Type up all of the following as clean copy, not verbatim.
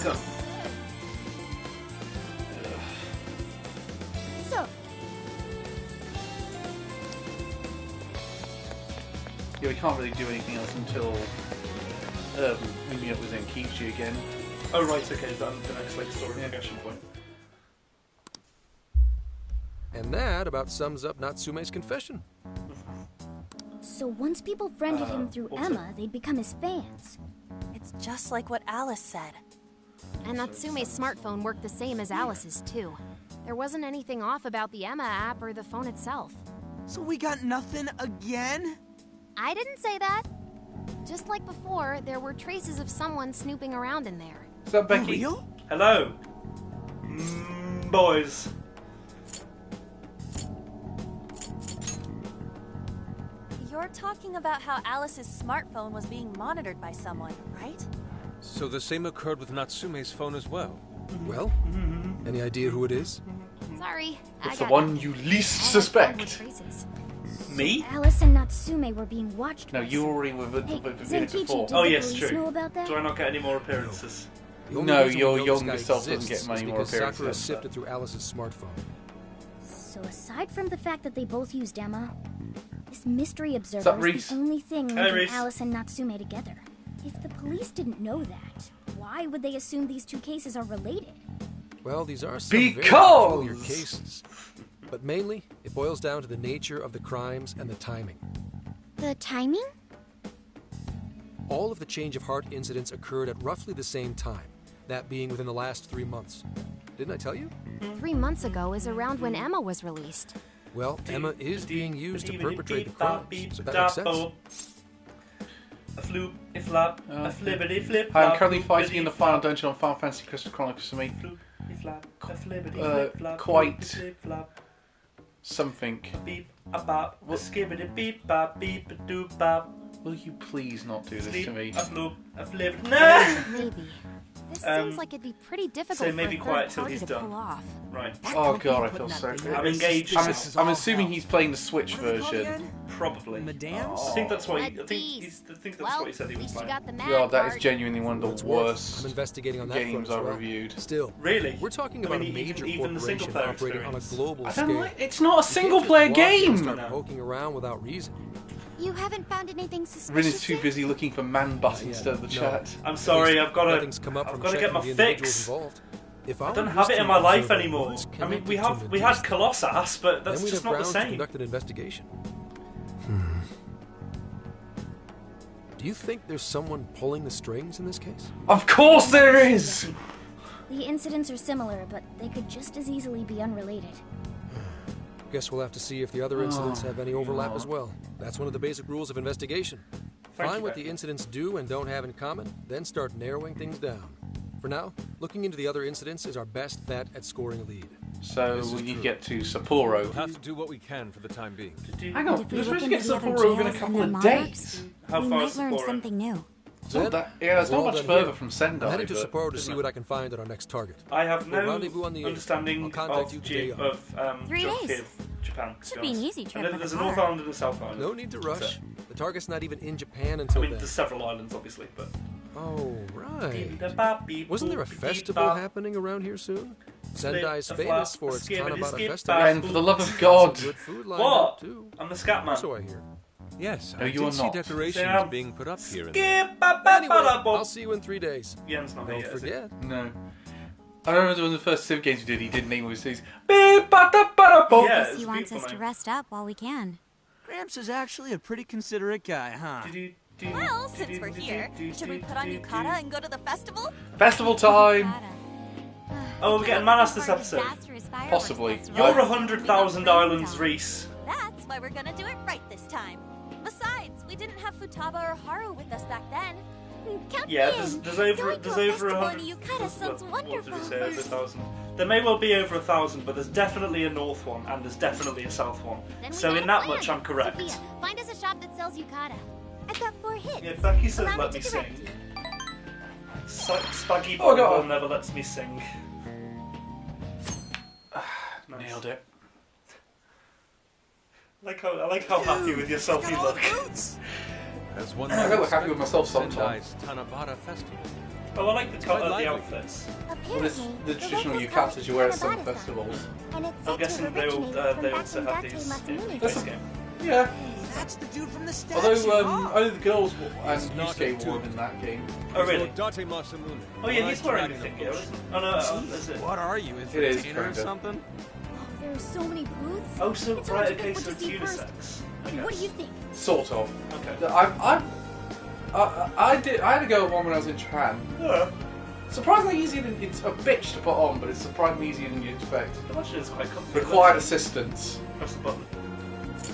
go. So, Yeah, we can't really do anything else until we meet up with Zenkichi again. Oh right, okay, that's the next like story progression point. And that about sums up Natsume's confession. so once people friended him through what's Emma, they'd become his fans. It's just like what Alice said. And Natsume's smartphone worked the same as Alice's, too. There wasn't anything off about the Emma app or the phone itself. So we got nothing again? I didn't say that. Just like before, there were traces of someone snooping around in there. Is that Becky? Real? Hello, boys. You're talking about how Alice's smartphone was being monitored by someone, right? So the same occurred with Natsume's phone as well. Well, any idea who it is? Sorry, It's I the got one nothing. you least All I found were suspect. traces. Me? Alice and Natsume were being watched No, by you someone. already were with Hey, it Zenkichi, before. did Oh, the yes, police true. know about that? Do I not get any more appearances? The only No, reason your we know this younger guy self doesn't exists get many is more because Sakura appearances. sifted through Alice's smartphone. So aside from the fact that they both used Emma, this mystery What's observer up, is Reese? the only thing Hey, linking Reese. Alice and Natsume together. If the police didn't know that, why would they assume these two cases are related? Well, these are some very Because- peculiar cases. But mainly, it boils down to the nature of the crimes and the timing. The timing? All of the change of heart incidents occurred at roughly the same time, that being within the last 3 months. Didn't I tell you? 3 months ago is around when Emma was released. Well, Emma is being used to perpetrate the crimes, so that makes sense. A floop, a flap, a flippity flip. Hi, I'm currently fighting in the final dungeon on Final Fantasy Crystal Chronicles for me. Quite something. Beep, a bop, a skibbity beep, bop, beep, a doop, bop. Will you please not do this Sleep, to me? a floop, a flip. Nah! Maybe. This Um, seems like it'd be pretty difficult so for maybe a third quiet till party he's to done. pull off. Right, Oh god, I feel so good. I'm engaged. I'm assuming he's playing the Switch What are they called version. again? Probably. Madams? I think that's what he, I At think these. that's Well, what he said he at was least you playing. got the mad God, that part. is genuinely one of It's the worth. worst I'm investigating on that front games as I've well. reviewed. Still, Really? we're talking I about mean, a major even the single corporation player operating on a experience. global I scale. don't like. It's not a You single can't player just walk in and game! start poking around without reason. You haven't found anything suspicious Rin is too yet? busy looking for man butts Yeah, instead of the no. chat. I'm sorry, At least nothing's come up I've from got to get checking my the individuals fix. involved. If I our don't have it in history my life observer anymore. was I mean, we connected to had Medusa, Colossus, but that's then we'd just have not the grounds to same. conduct an investigation. Do you think there's someone pulling the strings in this case? Of course there is! The incidents are similar, but they could just as easily be unrelated. Guess we'll have to see if the other incidents have any overlap as well. That's one of the basic rules of investigation. Thank Find you, what Becky. the incidents do and don't have in common, then start narrowing things down. For now, looking into the other incidents is our best bet at scoring a lead. So This is when you true. get to Sapporo. We'll have to do what we can for the time being. Hang on, If we're we supposed look to get into the other Sapporo within a jails couple and of the days. How we far might is learn Sapporo? something new. It's not that, yeah, it's We're not all much done further here. from I'm Sendai. headed to but- Sapporo to see what I can find at our next target. I have We'll no rendezvous on the 8th. I'll understanding contact of you the day of. 3 geography days. of Japan. to Should be be an honest. easy I trip know with there's a a North car. Island and a South Island. No need to That's rush. it. The target's not even in Japan I until mean, then. there's several islands, obviously, but. Oh, right. Wasn't Wasn't there a festival happening around here soon? Sendai's a famous flap, for a its skip, and a Tanabata skip, festival. back. And for the love of God, Some good food lined What? up, too. I'm the scat man. So I hear. Yes, No, I you did are see not. decorations Sam. being put up here and there. Skip, ba, ba, Anyway, ba, da, bo. I'll see you in 3 days. Yen's not here Don't yet, is he? forget. no. I remember one of the first Civ games we did, he did name all his cities. Beep, ba, da, ba, da, bo. Yeah, Guess it's he a wants beautiful us to name. rest up while we can. Gramps is actually a pretty considerate guy, huh? Well, since we're here, should we put on yukata and go to the festival? Festival time! Oh, we're getting Manas this episode. Possibly. You're 100,000 islands, Reese. That's why we're gonna do it right this time. Besides, we didn't have Futaba or Haru with us back then. Count Yeah, me in. there's over Going to a 100. festival in Yukata sounds What did wonderful. we say? Over 1,000. There may well be over 1,000, but there's definitely a north one and there's definitely a south one. Then we So got in a that plan. much, I'm correct. Sophia, find us a shop that sells yukata. I've got 4 hits. Yeah, Becky says Allow let me me to sing. direct you. Spaggy Oh, God. Bumble never lets me sing. Nice. Nailed it. I like how happy with yourself you look. As one I might look happy with expect myself at sometimes. Sendai's Tanabata Festival. Oh, I like the quite the lively. outfits. Well, this Apparently, the traditional locals yukata call it you wear at some Hanabata-san, festivals. and it's I'm said to guessing have they originated also from have Bakunin these in Masamune's this time. game. Yeah. Hey, that's the dude from the statue. Although huh? only the girls and He's not Yusuke a wore them dude. in that game. Oh, really? Date Masamune. Oh, yeah, he's wearing a Dragon thing of here, Bush. isn't he? Oh, no, is it? What are you, It is, entertainer or kinda. something? Oh, there are so many booths. Oh, so, It's hard right, to okay, pick so what it's to see first. unisex. I What do guess. you think? Sort of. Okay. I had to go at one when I was in Japan. Yeah. Surprisingly easier than it's a bitch to put on, but it's surprisingly easier than you'd expect. I imagine it's quite comfy. Required assistance. Press the button.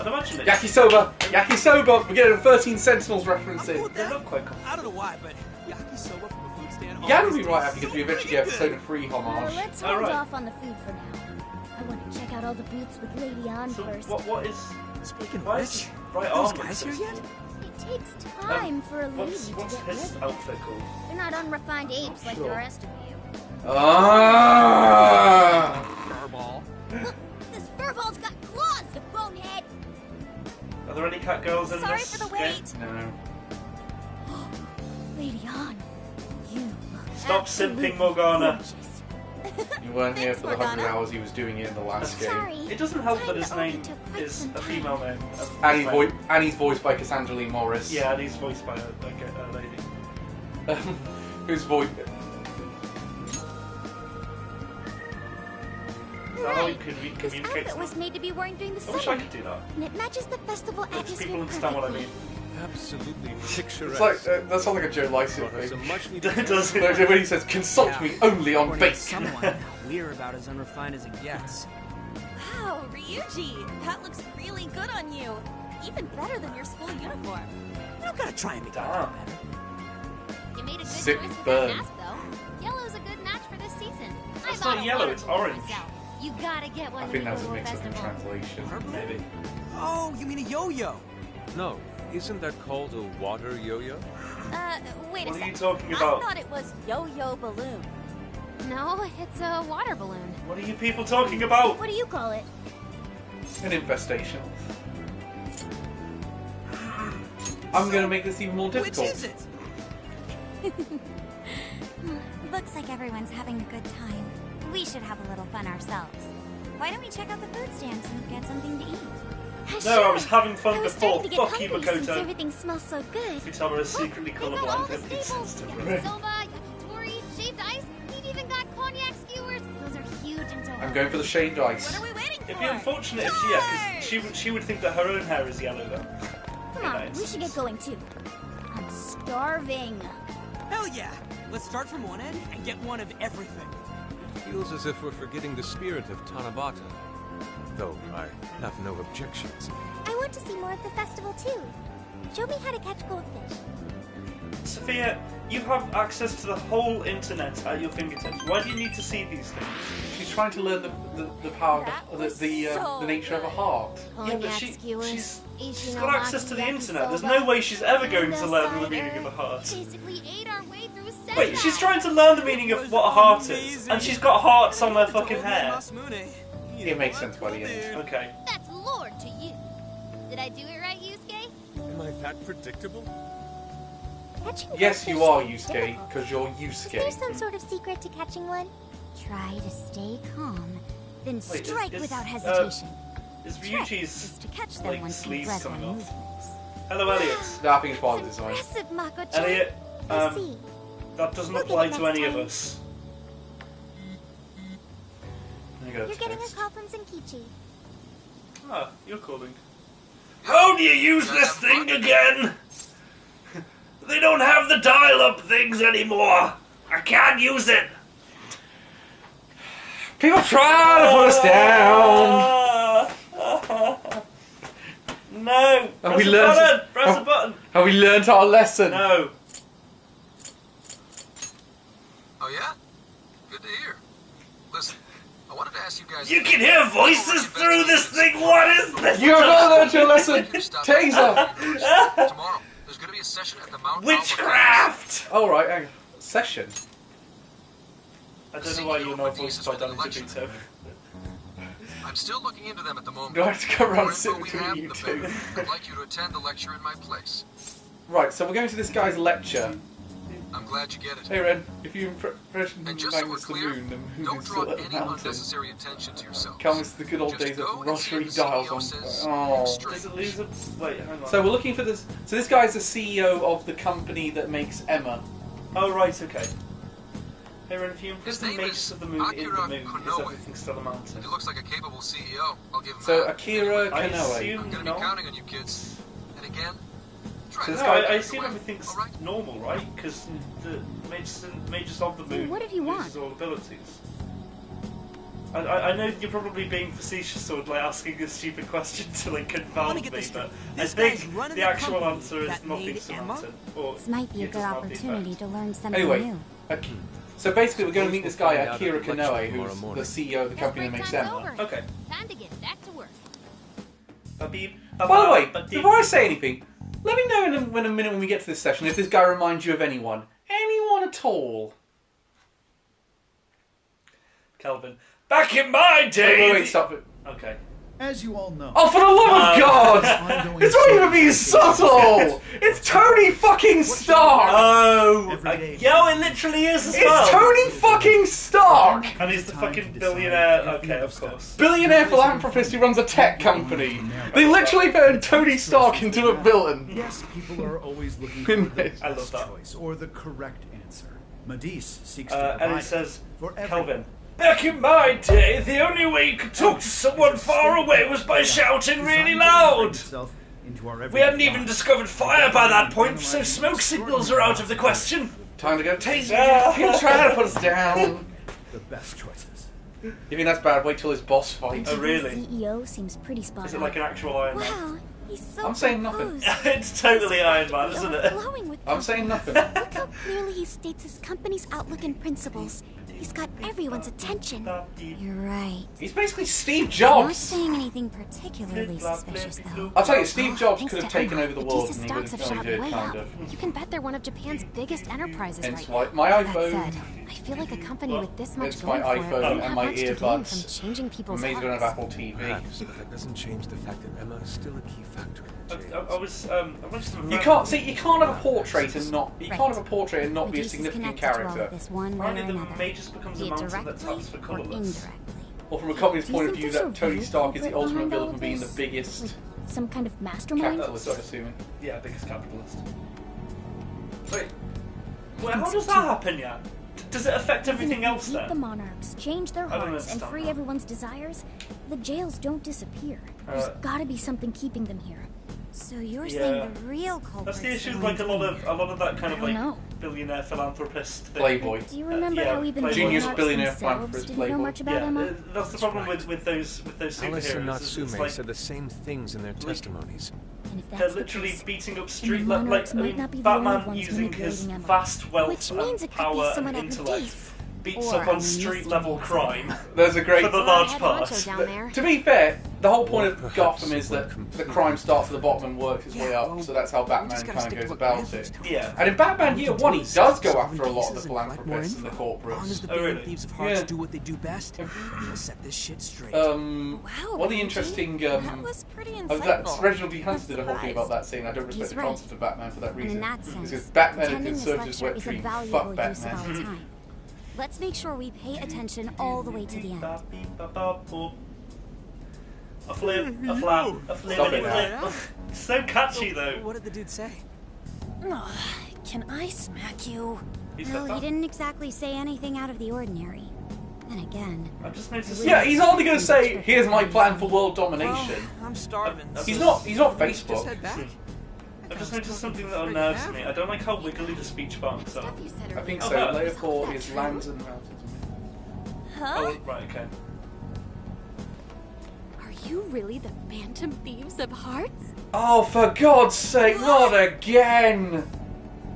I'd imagine it's... Yakisoba! Yakisoba! We're getting a 13 Sentinels reference I'm cool in. with They that. look quite comfy. I don't know why, but yakisoba from a food stand. Yeah, it'll always be right tastes after because so we eventually get freaking Persona 3 homage. Let's Oh, hold right. off on the food for now. I want to check out all the booths with Lady On So, first. what is... good. Speaking of Why which, is right those arm guys here exists? yet? It takes time for a lady What's to get his ready. outfit called? They're not unrefined apes like the sure. rest of you. Ah! Furball. Look, this furball's got claws, you bonehead! Are there any cat girls in Sorry this for the game? wait. No. Lady On, you look Stop absolutely simping, Morgana. gorgeous. You weren't here Thanks, for the 100 Morgana. hours he was doing it in the last game. Sorry. It doesn't help Time that his to only name took quite is some a time. female name. And he's voiced by Cassandra Lee Morris. Yeah, and he's voiced by a lady. Who's voiced... Is that how we Right. can This communicate? outfit was made to be worn during the I wish I summer, could do that. and it matches the festival But atmosphere people understand what I perfectly. mean. Absolutely picturesque. It's like, that sounds like a Joe Lycett Brought us thing. a much needed It does. No, when he says, consult me only on According to bake. someone, we're about as unrefined as it gets. Wow, Ryuji, that looks really good on you. Even better than your school uniform. You don't gotta try and make Damn. that better. You made a good Sick choice with burn. that mask, though. Yellow's a good match for this season. I It's bought not a yellow, water it's balloon orange. myself. You gotta get one I to think the that was a Global mix-up in Festival. translation. Maybe. Oh, you mean a yo-yo? No, isn't that called a water yo-yo? Wait a What are you sec. talking I about? thought it was yo-yo balloon. No, it's a water balloon. What are you people talking about? What do you call it? An infestation. I'm gonna make this even more Which difficult. is it? Looks like everyone's having a good time. We should have a little fun ourselves. Why don't we check out the food stands and get something to eat? No, I was having fun I was before. starting to get Fuck you, hungry since Makoto. everything smells so good. Futaba is secretly They got all colorblind. the It makes sense staples. to me. Yakisoba, yakitori, shaved ice. We've even got cognac skewers. Those are huge in Tokyo. I'm going for the shaved ice. What are we waiting for? It'd be unfortunate if because she would think that her own hair is yellow though. Come on, we should get going too. I'm starving. Hell yeah! Let's start from one end and get one of everything. Feels as if we're forgetting the spirit of Tanabata. Though I have no objections. I want to see more of the festival too. Show me how to catch goldfish. Sophia, you have access to the whole internet at your fingertips. Why do you need to see these things? She's trying to learn the power That of was the so nature of a good. heart. Cognac Yeah, but skewers. she's got access to the internet. There's no way she's ever going to learn the meaning of a heart. Basically ate our way through Sentai. Wait, she's trying to learn the meaning of what a heart is, and she's got hearts on her fucking hair. It makes sense by the end. Okay. That's lore to you. Did I do it right, Yusuke? Am I that predictable? Catching Yes, you goldfish are, is Yusuke, difficult. because you're Is there Yusuke. some sort of secret to catching one? Try to stay calm, then Wait, strike is- without hesitation. Is Trick is Ryuji's to catch them like once you sleeves read coming their off? movements. Hello, Elliot. No, I think it's part of the design. Impressive, Mako-chan. Elliot, I see. that doesn't We'll get apply it to next any of time. us. There you go, You're getting a text. call from Zenkichi. Ah, you're calling. How do you use this thing again? They don't have the dial-up things anymore. I can't use it. People try to put us down. No. Have Press we the learned- button. Press have- the button. Have we learnt our lesson? No. Oh, yeah? Good to hear. Listen, I wanted to ask you guys... You can hear voices through this thing. What is this? You have not learnt your lesson! Taser! Tomorrow, there's going to be a session at the Mount Witchcraft. All right, hang on. Session. I don't know why you're not voiced by Danny DeVito. I'm still looking into them at the moment. Do I have to go around and The sit more info we between have, you the two? better. I'd like you to attend the lecture in my place. Right, so we're going to this guy's lecture. I'm glad you get it. Hey Ren, if you impression And just so we're Magnus the clear, Moon, the moon don't is draw still at any the mountain. unnecessary attention to yourself. Comes the good old Just days go of and see rotary if the dials CEO on. says Oh. anything Does strange. it lose a... Wait, hang on. So we're looking for this. So this guy's the CEO of the company that makes Emma. Oh, right, okay. Hey, Ren, if you imprison His the name mages is of the moon in Akira the moon, is Konoe. everything still a mountain? He looks like a capable CEO. I'll give him So that. Akira I Konoe. assume I'm gonna not. be counting on you kids. And again, try So to this No, guy- I assume everything's All right. normal, right? Because the mages of the Hey, moon what did you want? loses all abilities. I know you're probably being facetious or like asking a stupid question to like Let confound me me, get this but straight. I This guy's think running the the actual company answer is that nothing made to Emma? mountain. Or This might be a you good just have the opportunity effect. to learn something Anyway, new. so basically we're going to meet this guy Suppose we'll find out Akira at the lecture Konoe, tomorrow who's the morning. CEO of the Guess company that break makes time's Emma. over. Okay. Time to get back to work. By the way, before I say anything, let me know in a minute when we get to this session if this guy reminds you of anyone. Anyone at all. Kelvin. Back in my day. Wait, stop it. Okay. As you all know, Oh, for the love of God! ongoing It's not even being series subtle! It's Tony fucking Stark! Oh, Every day. yeah, it literally is as well. It's Tony fucking Stark! And he's the Time fucking to billionaire. decide Okay, of if course. Billionaire philanthropist who runs a tech company. They literally turned Tony Stark into a villain. Yes, people are always looking for the I love best that. choice or the correct answer. Medivh seeks to And provide it says, for everyone. Kelvin. Back in my day, the only way you could talk to someone far away was by shouting really loud. We hadn't even discovered fire by that point, so smoke signals are out of the question. Time to go taser. He'll try to put us down. The best choices. You think that's bad? Wait till his boss fight. Oh, really? CEO seems pretty spot Is it on. like an actual Iron Man? Wow, he's so I'm saying nothing. composed. It's totally Iron Man, isn't it? Glowing with I'm saying nothing. Look how clearly he states his company's outlook and principles. He's got everyone's attention. You're right. He's basically Steve Not Jobs. saying anything particularly suspicious, though. I'll tell you, Steve Jobs Thanks could have to taken Emma, over the the world Tisa and he would stocks have have shot did, way kind up. of. You can bet they're one of Japan's biggest enterprises Hence right why now. my That iPhone. said, I feel like a company with this much It's my going for it iPhone wouldn't and have my much to gain from earbuds. changing people's Amazing I don't have hearts. Apple TV. Perhaps, but that doesn't change the fact that Emma is still a key factor in the change. I wanted to You can't see. You can't have a portrait and not. You can't Right. have a portrait and not be a Medivh is significant connected to all of character. this one way or Apparently the another. Magus becomes a Be it mountain that directly taps for or colourless. indirectly. Or from a company's Do you point of think view, there's that a Tony real Stark is the culprit ultimate behind all villain of for being the this? biggest Like, some kind of mastermind? capitalist, I'm assuming. Yeah, biggest capitalist. Wait, I well, think how so does too. that happen yet? Does it affect And everything if we else beat the then? monarchs, change their I don't hearts, and understand free that. everyone's desires, the jails don't disappear. There's gotta be something keeping them here. So you're Yeah. saying the real culprit? That's the issue with like a lot of that kind of I don't like know. billionaire philanthropist thing. Playboy. Do you remember yeah, how even the Playboy. Genius monarchs billionaire themselves philanthropist didn't know Playboy. much about Yeah, Emma? that's the problem with those Alice and superheroes. is it's Natsume like said the same things in their testimonies. And if they're that's the literally case, beating up then street the like monarchs I might mean, not be the only Batman ones using his manipulating Emma. vast wealth Which and means it could be power someone and at intellect Medivh. beats Or up on on street Mr. level Mason. crime There's a great. for the Or a large head part. honcho down there. To be fair, the whole point Or of perhaps Gotham is it that went the completely crime starts at the different. bottom and works its way Yeah, up. well, So that's how we Batman just gotta kind of stick goes to what about Grandpa's it. told Yeah. And in Batman Year One, he does go after a lot of cases the and collect more philanthropists and the info. Long as corporates. the Oh, billionaire really? thieves of hearts Yeah. do what they do best, we'll set this shit straight. Wow, One of the Benji. interesting. That was pretty Of that, insightful. Reginald D. Hunter I'm did a whole thing about surprised. that scene. I don't respect He's the right. concept of Batman for that And reason. in that sense, Because Batman attending did this serve his lecture wet is a dream. valuable Fuck use of our Batman. time. Let's make sure we pay attention all the way to the end. A flip, a flap, a flip, Stop and it a flip. So catchy though. What did the dude say? Can I smack you? He said Well, he that. didn't exactly say anything out of the ordinary. Then again, I just noticed. Yeah, he's only going to say, "Here's my plan for world domination." I'm starving. He's not. He's not Just Facebook. head back. I've just noticed something that unnerves me. I don't like how wiggly the speech marks are. Stuff you said I think earlier. so. Oh, Layer is all 4 that is true? lands and mountains. Oh, right, okay. Are you really the Phantom Thieves of Hearts? Oh, for God's sake, not again!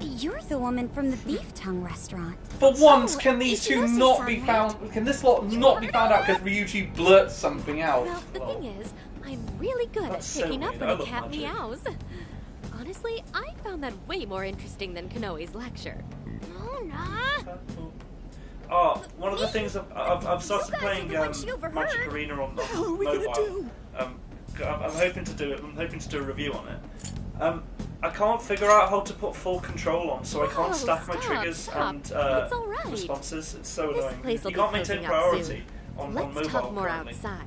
you're the woman from the Beef Tongue restaurant. For once, Oh, can these two Ichinosu-san, not be right? found? Can this lot not be found out because Ryuji blurts something out? Well, the thing is, I'm really good That's at so picking up weird. when I a love cat magic. meows. Honestly, I found that way more interesting than Kanoe's lecture. Oh, nah. Oh, one of the things I've started guys are playing the ones she overheard. Magic Arena on The hell are we gonna mobile. do? I'm hoping to do it. I'm hoping to do a review on it. I can't figure out how to put full control on, so I can't Oh, stack my stop, triggers stop. and It's all right. responses. It's so This annoying. place will You be can't maintain closing up priority soon. on Let's mobile talk more currently. outside.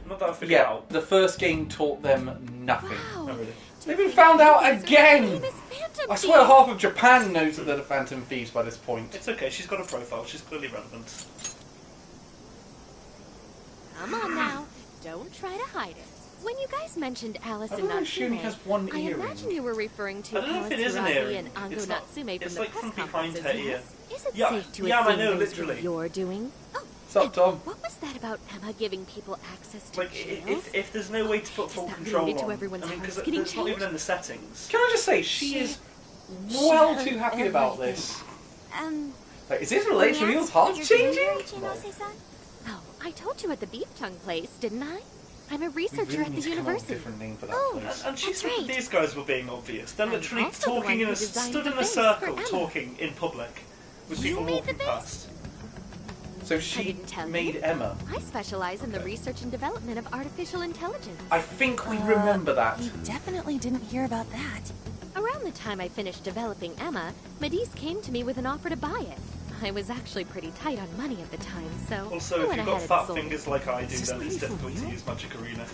Not that I figured Yeah, out. the first game taught them nothing. Wow. Oh, really? They've been found out again! Famous Phantom I swear Thieves. half of Japan knows that they're the Phantom Thieves by this point. It's okay, she's got a profile, she's clearly relevant. Come on now, don't try to hide it. When you guys mentioned Alice I and don't know if she only Natsume, has one I earring. imagine you were referring to I don't know if Alice it is an Hiragi earring. and Ango It's not- Natsume it's from the like press from behind conferences, her ear. yes? Is it Yeah, safe to yeah, I assume know, those were literally. you're doing? Oh, What's up, and Tom? what was that about Emma giving people access to Like, jails? if there's no way to put full that control related to on, everyone's I mean, because hearts getting it's not even changed? in the settings. Can I just say, she is well heard too happy about everything. this. What Like, is this related to may I Neil's ask heart what you're doing here, changing? Ichinose-san? Oh, I told you at the beef tongue place, didn't I? I'm a We researcher really at need the to come up with a university. different name for that Oh, place. And she That's said that right. these guys were being obvious. They're I'm literally also the one talking who designed stood the in a base circle, for Emma. talking in public with You people made the walking base? past. So I she didn't tell made you. Emma. I specialize in the Okay. research and development of artificial intelligence. I think we remember that. We definitely didn't hear about that. Around the time I finished developing Emma, Medis came to me with an offer to buy it. I was actually pretty tight on money at the time, so Also, I if went you've got ahead and fat sold it. fingers like I do, Is this then it's lady for difficult to real? use Magic Arena.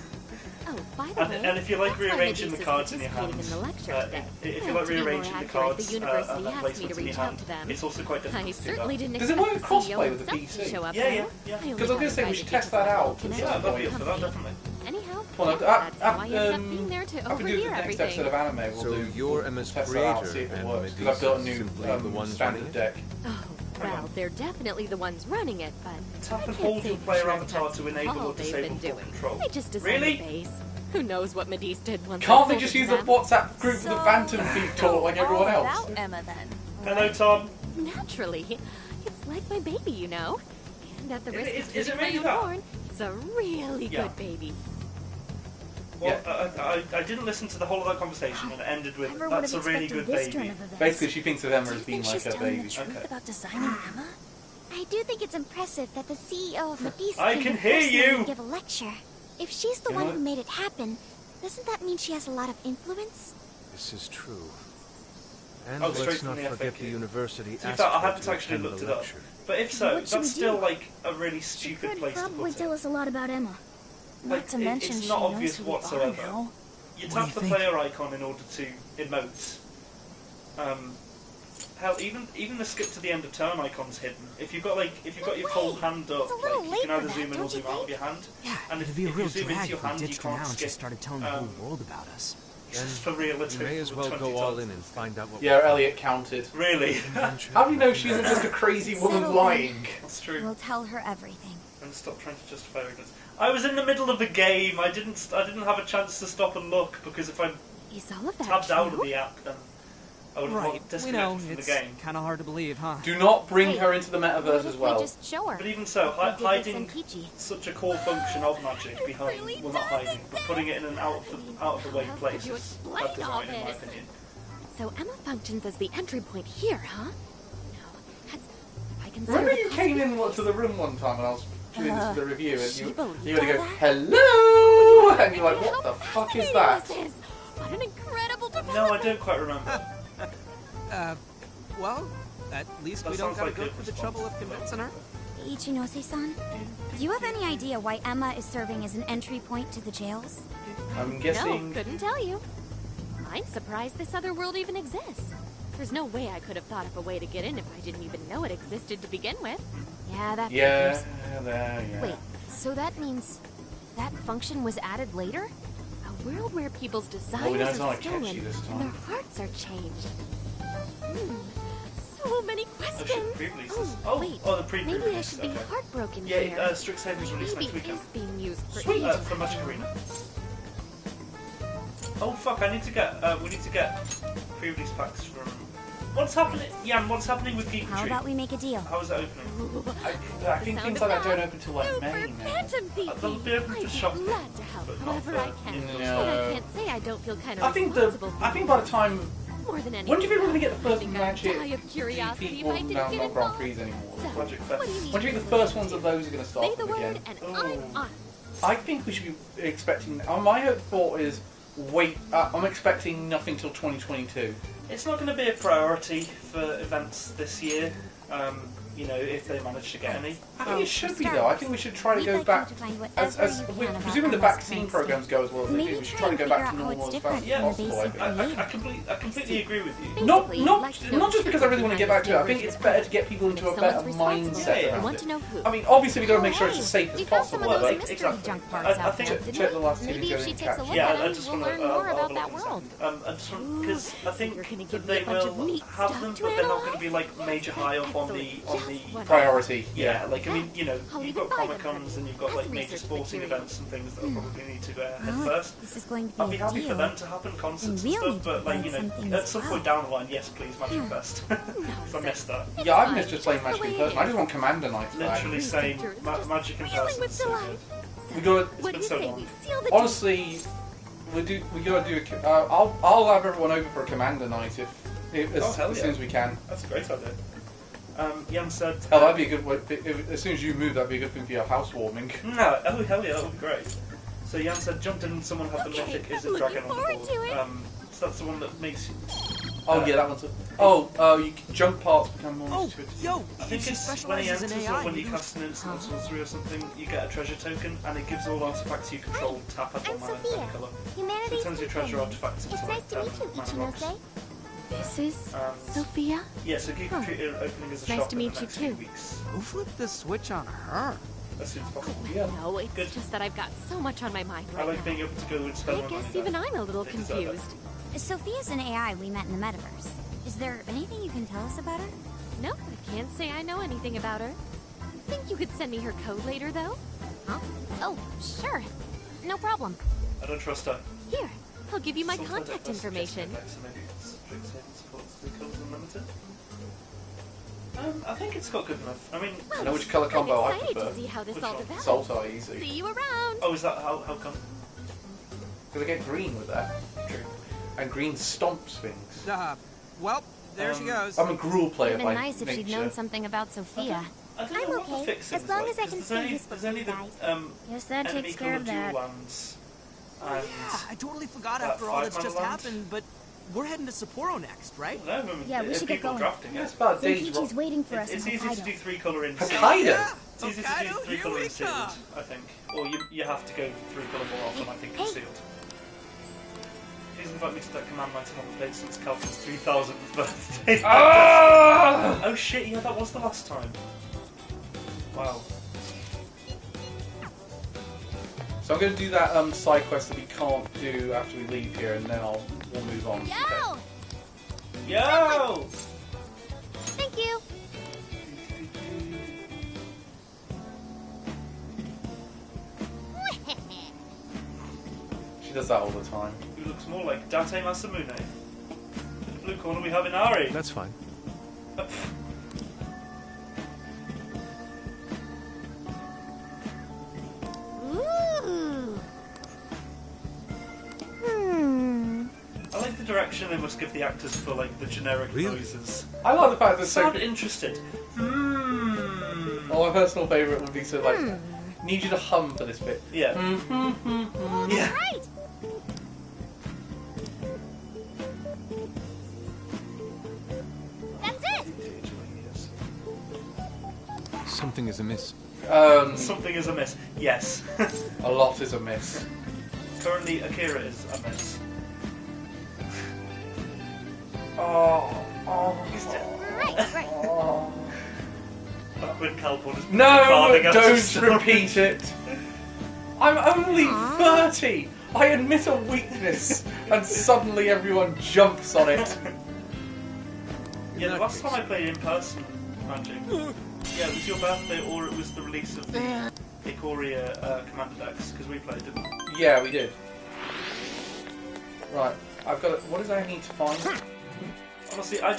Oh, by the way, And if you like that's why rearranging Medis the is cards in your participating hand, in the lecture today. if you Well, like to be more rearranging the accurate, cards the university and then asked me placements to in your reach out hand, to them. it's also quite difficult I to do certainly that. didn't Does it expect work the crossplay CEO with the himself to PC? show up. Yeah, though. yeah, yeah. I only Because I was going to say, we invited should you test to that some out. local to connection see Yeah, that'd what be it up for does. that, definitely. Anyhow, Well, yeah, that's how I ended up being there to after we do overhear the next everything. episode of anime, we'll So do. you're we'll Emma's test that out, creator, see if it and works. Because Medis I've built a is new simply the one standard running it? deck. Oh, well, they're definitely the ones running it, but Tap I and can't hold say your for player sure avatar that's to enable all or they've disable been full doing. control. They just designed Really? the base. Who knows what Medis did once I Can't they sold just it use to the them? WhatsApp group for the Phantom Thief talk like everyone all else? about Emma then. Hello, Tom. Naturally. It's like my baby, you know. And at the risk Is of it tootling really my that? own horn, it's a really Yeah. good baby. Well, I didn't listen to the whole of that conversation, and it ended with, Never would that's a have really expected good this turn baby. of events. Basically, she thinks of Emma Do as you being think like she's her telling baby. the truth Okay. about designing Emma? I do think it's impressive that the CEO of Medis I came can to hear personally you. give a lecture. If she's the You know one what? who made it happen, doesn't that mean she has a lot of influence? This is true. And Oh, straight let's from not the forget FAQ. the university To be asked fair, I her hadn't to actually attend looked the it up. lecture. But if so, What should that's we still do? like a really She stupid could place to probably put tell it. us a lot about Emma. Not Like, to mention it's she not knows obvious who we are whatsoever. now. You What do tap you the think? player icon in order to emote. Hell, even the skip to the end of turn icon's hidden. If you've got your full hand up, It's a little like, you late can either for that, zoom in or don't you zoom out of your hand. Yeah, And it'd be a if real you zoom drag into your if we hand, you ditched her can't now and skip. just started telling the whole world about us. Just for real, We may as well go all in and find out what Yeah, Elliot counted. Really? How do you know she isn't just a crazy woman Settle lying? That's true. We'll tell her everything. And stop trying to justify ignorance. I was in the middle of a game. I didn't have a chance to stop and look because if I Is all of that tabbed out of true? the app, then I would have Right, we disconnected know, from the it's game. kind of hard to believe, huh? Do not bring Hey, her into the What metaverse if as we well. just show her? But even so, Like we did with hiding Senkichi. such a core function of magic behind, really well, not hiding, but putting it in an out of the way How else place could you is explain bad all design in my this? opinion. So Emma functions as the entry point here, huh? No, that's... I consider Remember the you came in possibilities. to the room one time when I was tuning into the review and she you believed would go, all that? hello! And you're like, How what the fuck is fascinating that? this is. What an incredible development! No, I don't quite remember. Well, at least That we don't sounds gotta like go good through the response. trouble of convincing her. Ichinose-san, do you have any idea why Emma is serving as an entry point to the jails? I'm No, guessing... couldn't tell you. I'm surprised this other world even exists. There's no way I could have thought of a way to get in if I didn't even know it existed to begin with. Yeah, that Yeah, figures. there, yeah. Wait, so that means that function was added later? A world where people's desires we know it's not are like catchy stolen this and their time. hearts are changed. So many questions. pre-release Oh, this. Oh, wait. oh, the pre-release. Maybe I should be Okay. heartbroken Yeah, here. Strixhaven's released Maybe next weekend. is being used for Sweet, ages. for Magic Arena. Oh fuck! I need to get. We need to get pre-release packs from. What's happening? Jan, what's happening with Geek How Retreat? about we make a deal? How is it opening? I think sound things of like that that. don't open till like Super May now. Phantom They'll be open I'd to be shop, glad to help but not however for- I can. No. But I can't say I don't feel kind of I think responsible I for think by the time... more than anything. When do you think we're going to get the I first think I'd Magic die of curiosity GP? if I Well, didn't no, get not Grand involved. Prix anymore. So, Magic what Fest. do you need When do you think to the first do? ones of those are going to start Say the up word again? and Oh. I'm on. I think we should be expecting... my thought is wait. I'm expecting nothing till 2022. It's not going to be a priority for events this year. You know, if they manage to get any. I think it should be though. I think we should try to go back, as presuming the vaccine programs go as well as they do, we should try to go back to normal as fast as possible. I completely agree with you. Not just because I really want to get back to it. I think it's better to get people into a better mindset around it. I mean, obviously we got to make sure it's as safe as possible. But I think check the last Maybe TV if she show. takes a look yeah, at I him, just we'll want to learn more about that world. I just want because I think You're gonna that give they me a bunch of will neat have stuff them, to but they're not going to analyze? be like major high up on the Priority. Yeah, like I mean, you know, I'll you've even got buy them Comic Cons and you've got as like major research sporting material. events and things that will probably need to go ahead first. This is going to I'd be be a happy for deal. them to happen, concerts and we'll stuff, need to but like find you know, something at as some well. point down the line, yes, please, Magic Fest. Because I missed that. Yeah, I've missed just playing Magic in person. I just want Commander Nights back. Literally same. Magic in Feeling person. with is so delight. good. We got. It's What do been you so say long. we seal the Honestly, we gotta do. I'll have everyone over for a Commander Night as hell yeah. soon as we can. That's a great idea. Jan said. Hell, that'd be a good. As soon as you move, that'd be a good thing for your housewarming. No, oh hell yeah, that would be great. So Jan said, jumped in and someone had the mythic is it dragon on the forward board. to it. So that's the one that makes you. Oh yeah, that one's. You can jump parts become more intuitive. Yo, I think it's when he enters or when you cast an instant or sorcery or something, you get a treasure token and it gives all artifacts you control tap at I'm one mana Sophia, red colour. So humanities it turns your treasure companion. artifacts into It's like nice to meet you, mana rocks. Ichinose. This is And Sophia. yeah, so keep opening as a Nice shop to in the meet you next few too. weeks. Who flipped the switch on her? As soon as possible. Yeah. No, it's Good. just that I've got so much on my mind I right like now. being able to go and spend I my money guess there. even I'm a little They deserve it. confused. Sophia's an AI we met in the metaverse. Is there anything you can tell us about her? No, I can't say I know anything about her. Think you could send me her code later, though? Huh? Oh, sure. No problem. I don't trust her. Here, I'll give you my Sometimes contact it does suggest information. effects, so maybe it's strict saving supports 3 colours unlimited. I think it's got good enough. I mean, I know which colour combo I'm I excited prefer. to see how this Which all one? develops. Salt are easy. See you around. oh, is that how come? Because I get green with that. True. And green stomps things. Well, there she goes. I'm a Gruul player It'd by been nice if she'd nature. known something about Sophia. I don't I'm know what the okay, fix as is, long like, as I 'cause can there's stay only, useful there's to only you the guys. Yes, that enemy takes care colour of dual that. ones. Oh, And yeah, I totally forgot that after all that's 5 just mana land. happened, but we're heading to Sapporo next, right? No, I mean, Yeah, we if should get people going. drafting Yeah, it's it. about days. Zenkichi's waiting for us in It's easy to Hokkaido. do 3 colour in Hokkaido? It's easy to do Hokkaido, 3 here colour we in sealed, come. I think. Or you have to go 3 colour more often, I think, in Hey. sealed. Please invite me to that command night I haven't played since Calvin's 3000th birthday. Ah! Oh shit, yeah, that was the last time. Wow. So I'm going to do that side quest that we can't do after we leave here, and then we'll move on. Yo! Yo! Thank you. She does that all the time. Who looks more like Date Masamune? In the blue corner we have Inari. That's fine. Ooh. I like the direction they must give the actors for like the generic Really? noises. I like the fact that Sound so. interested. Oh, my personal favourite would be to like need you to hum for this bit. Yeah. Yeah. Right. That's it. Something is amiss. Something is amiss. Yes. A lot is amiss. Currently, Akira is amiss. He's dead. Right. When Calpon is No, farming out don't his story. repeat it. I'm only 30. I admit a weakness, and suddenly everyone jumps on it. Yeah, the last time I played in person Magic, yeah, it was your birthday or it was the release of the Ikoria Commander decks, because we played, didn't we? Yeah, we did. Right, I've got. What does I need to find? Honestly, I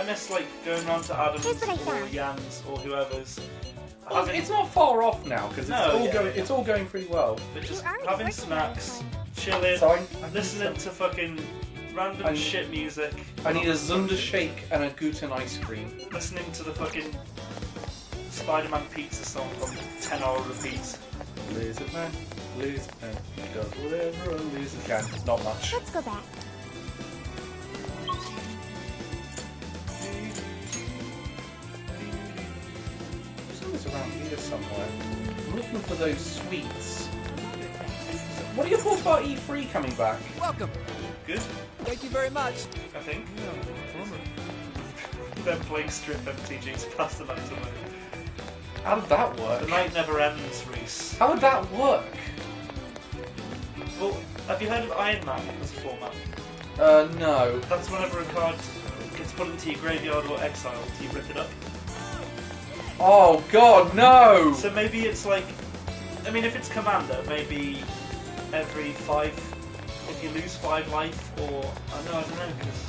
miss like going around to Adams Here's what I or found. Jan's or whoever's. Well, it's not far off now because it's all going pretty well. But just You're already having working on it, snacks, chilling, So I listening to fucking random shit music. I need a Zunder shake and a Guten ice cream. Listening to the fucking Spider-Man pizza song on 10-hour repeat. Lizard man, does whatever a lizard can. Not much. Let's go back. It's around here somewhere. I'm looking for those sweets. What are your thoughts about E3 coming back? Welcome. Good, Thank you very much. I think. Them playing strip MTG to pass the night away. How did that work? The night never ends, Reese. How would that work? Well, have you heard of Iron Man as a format? No. That's whenever a card gets put into your graveyard or exiled, you rip it up. Oh god, no! So maybe it's like, I mean, if it's Commander, maybe every 5, if you lose 5 life, or, I don't know, because...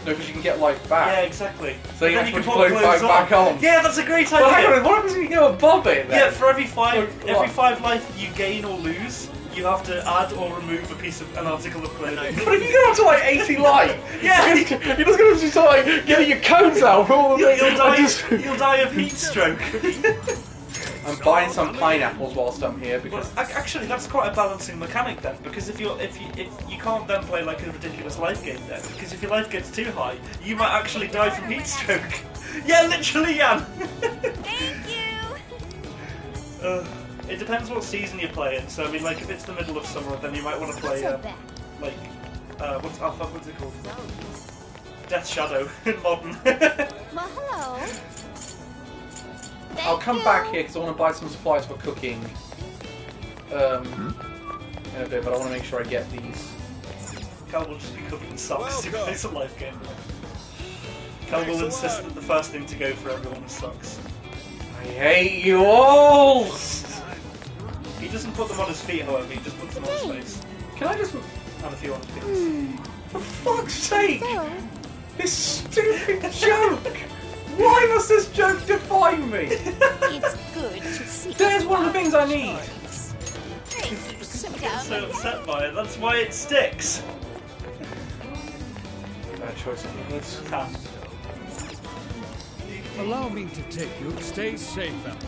No, because you can get life back. Yeah, exactly. So you then have you to can put put clothes clothes back on. Yeah, that's a great idea! Well, hang on, what happens if you go above it then? Yeah, for every 5, So, every what? 5 life you gain or lose, you have to add or remove a piece of an article of clothing. But if you go up to like 80 life, Yeah. you're just going to start like getting your codes out. You'll die of heat stroke. I'm buying some pineapples whilst I'm here because Actually, that's quite a balancing mechanic then, because if you can't then play like a ridiculous life gain then, because if your life gets too high, you might actually die from heat stroke. Yeah, literally, Jan. Thank you! It depends what season you're playing. So I mean, like if it's the middle of summer, then you might want to play like what's it called? Death Shadow in Modern. Well, hello. I'll come back here because I want to buy some supplies for cooking in a bit, but I want to make sure I get these. Cal will just be cooking socks to play some life game. Cal will insist that the first thing to go for everyone is socks. I hate you all! He doesn't put them on his feet, however, he just puts them on his face. Can I just... And a few on his penis. For fuck's sake! This stupid joke! Why must this joke define me? It's good to see. There's one of the things I need. Sit I'm so upset by it, that's why it sticks. Bad choice of words. Allow me to take you. Stay safe out.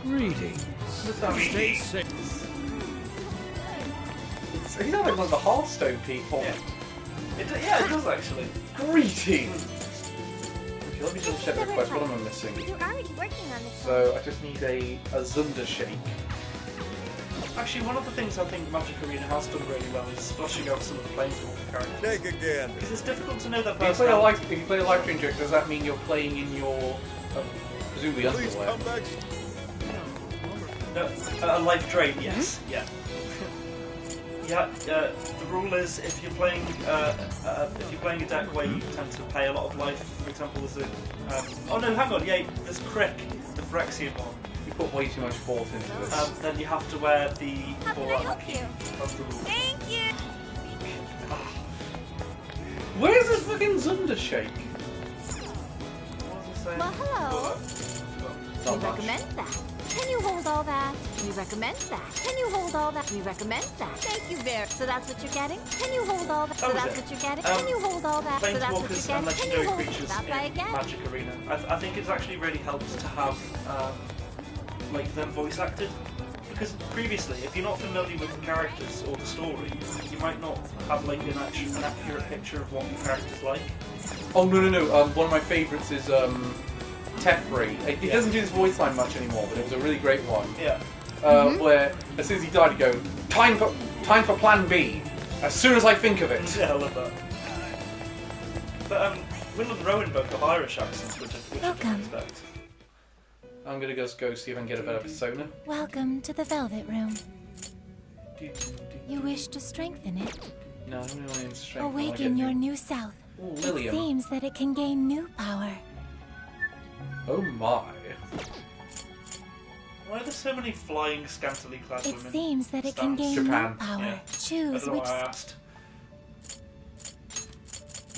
Greetings. Stay safe. He's not like one of the Hearthstone people. Yeah. It does actually. Greetings! Okay, let me just check the request. What am I missing? You're already working on this. So I just need a Zunda shake. Actually, one of the things I think Magic Arena has done really well is fleshing out some of the Planeswalker characters. Take again. Because it's difficult to know their If you play a live stream joke, does that mean you're playing in your presumably underwear? No, a life drain, yes. Yeah. Yeah, the rule is if you're playing a deck where you tend to pay a lot of life, for example, there's a oh no, hang on, yeah, there's Crick, the Phyrexian one. You put way too much thought into this. Then you have to wear the How can I help you? That's the rule. Thank you. Where's this fucking Zunda shake? What was I saying? Well, hello. Not We much. recommend that. Can you hold all that? We recommend that. Can you hold all that? We recommend that. Thank you very. So that's what you're getting? Can you hold all that? So That was that's it. what you're getting? Can you hold all that? So that's what Planeswalkers you're and getting? Can you legendary hold creatures that by in again? Magic Arena. I think it's actually really helped to have like them voice acted. Because previously, if you're not familiar with the characters or the story, you might not have like an accurate picture of what the character's like. Oh no! One of my favourites is Teferi. He doesn't do this voice line much anymore, but it was a really great one. Yeah. Where as soon as he died, he'd go, time for Plan B. As soon as I think of it. Yeah, I love that. But Will and Rowan both have Irish accents, which I didn't expect. I'm gonna go see if I can get a better persona. Welcome to the Velvet Room. You wish to strengthen it? No, I'm only in strength. Awaken your new self. Ooh, It Lilium. seems that it can gain new power. Oh my. Why are there so many flying, scantily clad It women? seems that it can gain Japan. new power. Yeah. I Choose don't know which. why I asked.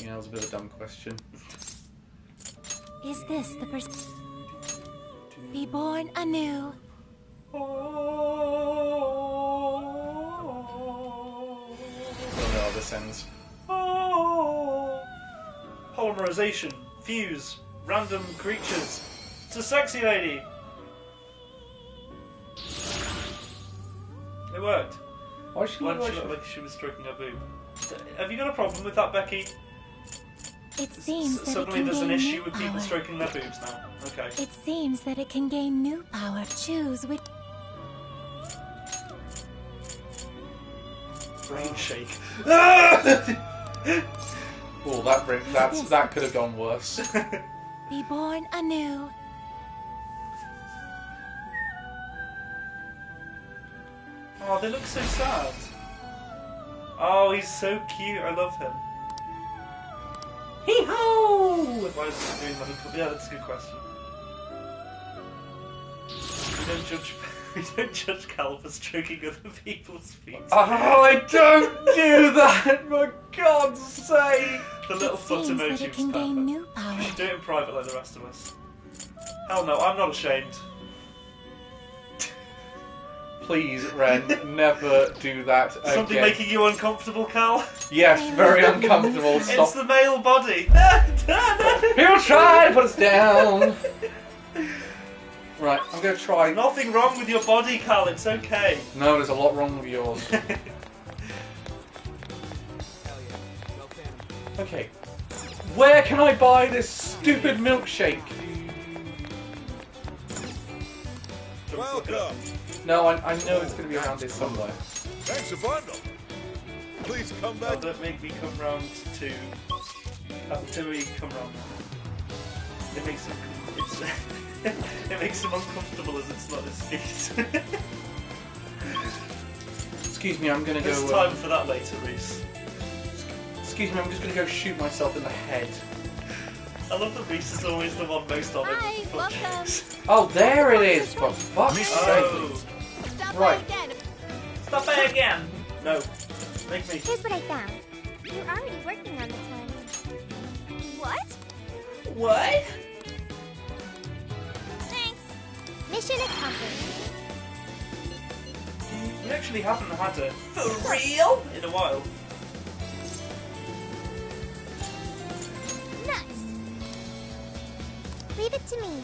Yeah, that was a bit of a dumb question. Is this the person? Be born anew. Oh no, this ends. Polymerization, fuse, random creatures. It's a sexy lady. It worked. Why she look like she was stroking her boob? Have you got a problem with that, Becky? It seems that Suddenly it can there's an gain issue new with people power. stroking their boobs now. Okay. It seems that it can gain new power. Choose which. Brain shake. Oh, that could have gone worse. Be born anew. Oh, they look so sad. Oh, he's so cute. I love him. Hee-ho! Why is he doing that? Yeah, that's a good question. We don't judge Cal for stroking other people's feet. Oh, I don't do that, for God's sake! The little foot Seems that emoji it was can gain perfect. new power. Do it in private like the rest of us. Hell no, I'm not ashamed. Please, Ren, never do that again. Something making you uncomfortable, Cal? Yes, very uncomfortable. Stop. It's the male body. People try to put us down. Right, I'm going to try. Nothing wrong with your body, Cal. It's okay. No, there's a lot wrong with yours. Okay. Where can I buy this stupid milkshake? Welcome. No, I know it's going to be around here somewhere. Thanks a bundle. Please come back. Don't make me come round to... Until we come round. It makes him... it makes him uncomfortable as it's not his feet. Excuse me, I'm going to go... There's time for that later, Reese. Excuse me, I'm just going to go shoot myself in the head. I love that Reese is always the one most on it. Hi, welcome. Oh, there it is! For fuck's sake. Stop Right. by again. Stop by again! No. Make me. Here's what I found. You're already working on this one. What? What? Thanks. Mission accomplished. We actually haven't had a for real in a while. Nice. Leave it to me.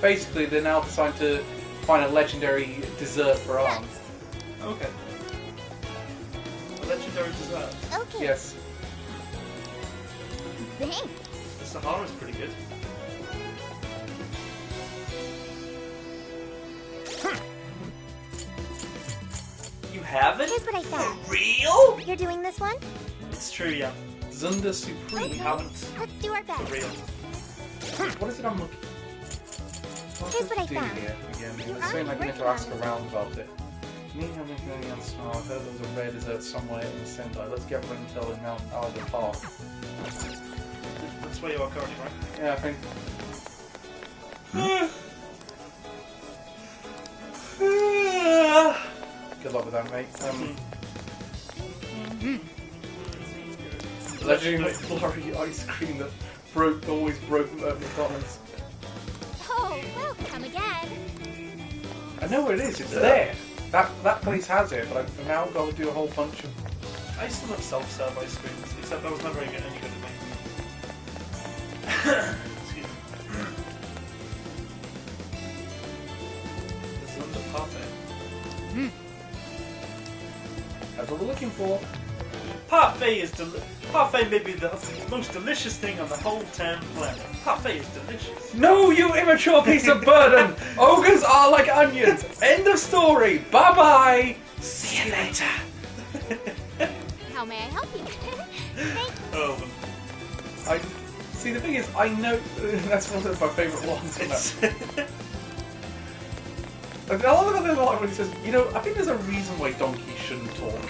Basically, they're now deciding to find a legendary dessert for arms. Okay. A legendary dessert. Okay. Yes. Thanks. The Sahara's pretty good. You haven't? Here's what I found. For real? You're doing this one? It's true, yeah. Zunder Supreme. Okay. Haven't. Let's do our best. For real. What is it I'm looking Here's what I do found. here again? You're It's saying I already can working on interact this. around about it. Me having anything else? Oh, I heard there was a rare dessert somewhere in the center. Let's get Ringtail and Mount Alga Park. That's where you are currently, right? Yeah, I think. Good luck with that, mate. Legendary McFlurry ice cream that always broke McDonald's. Oh, welcome again. I know where it is. It's there. That place has it, but I've now got to do a whole bunch of. I used to love self-serve ice creams, except I was never any good at making them. Excuse me. This is under parfait. That's what we're looking for. Parfait is parfait may be the most delicious thing on the whole damn planet. Parfait is delicious. No, you immature piece of burden! Ogres are like onions. End of story. Bye bye. See you later. How may I help you? Oh, I see. The thing is, I know that's one of my favourite ones. I love the line when he says, "You know, I think there's a reason why donkeys shouldn't talk."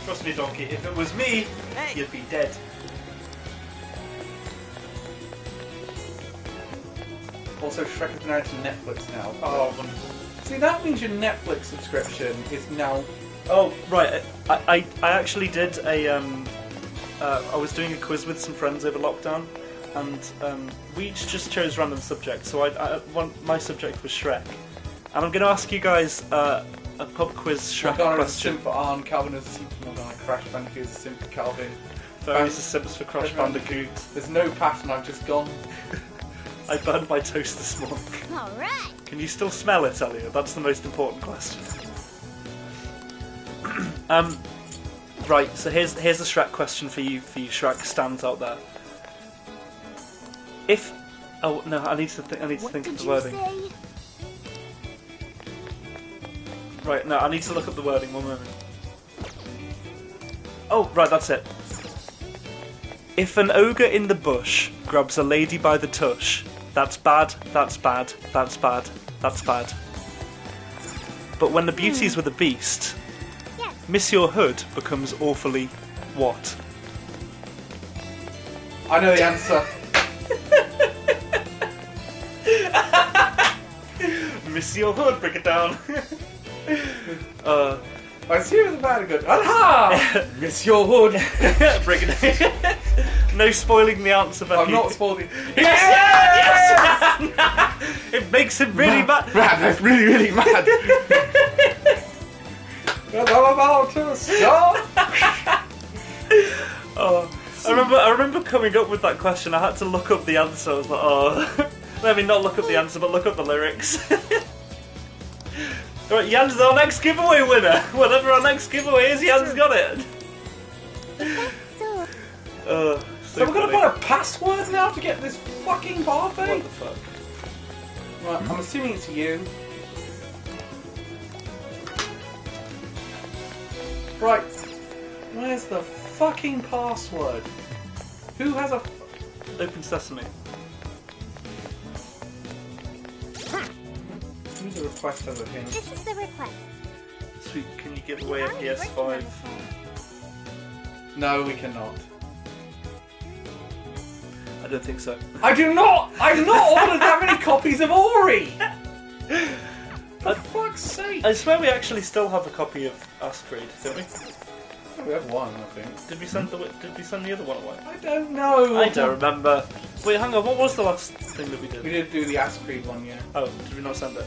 trust me, Donkey. If it was me, you'd be dead. Also, Shrek has been added to Netflix now. Oh, wonderful. See, that means your Netflix subscription is now. Oh, right. I actually did a I was doing a quiz with some friends over lockdown, and we each just chose random subjects. So my subject was Shrek, and I'm going to ask you guys a pub quiz Shrek Morgana is a question. simp for Arn, Calvin is a simp for Morgana, Crash Bandicoot is a simp for Calvin, Furries are simps for Crash Bandicoot. There's no pattern, I've just gone. I burned my toast this morning. Alright. Can you still smell it, Elliot? That's the most important question. Right, so here's a Shrek question for you Shrek stands out there. If I need to think of the wording. Say? Right, no, I need to look up the wording, one moment. Oh, right, that's it. If an ogre in the bush grabs a lady by the tush, that's bad, that's bad, that's bad, that's bad. But when the beauty's with a beast, Yes. Monsieur Hood becomes awfully what? I know the answer. Monsieur Hood, break it down. I see it was bad good. Aha! Monsieur Hood. Break it down. No spoiling the answer, but I'm not spoiling. Yes! It makes him really mad. Mad, that's really, really mad. I'm about to stop. I remember coming up with that question. I had to look up the answer. I was like, oh, let me not look up the answer, but look up the lyrics. Right, Jan's our next giveaway winner. Whatever our next giveaway is, Jan's got it. So we're gonna put a password now to get this fucking parfait? What the fuck? Right, I'm assuming it's you. Right, where's the fucking password? Who has a... Open Sesame. Who's the request over here? This is the request. Sweet, can you give away a PS5? No, we cannot. I don't think so. I do not! I've not ordered that many copies of Ori! For fuck's sake! I swear we actually still have a copy of Ask Creed, don't we? We have one, I think. Did we send the other one away? I don't know. I don't remember. Wait, hang on. What was the last thing that we did? We did do the Ask Creed one, yeah. Oh, did we not send it?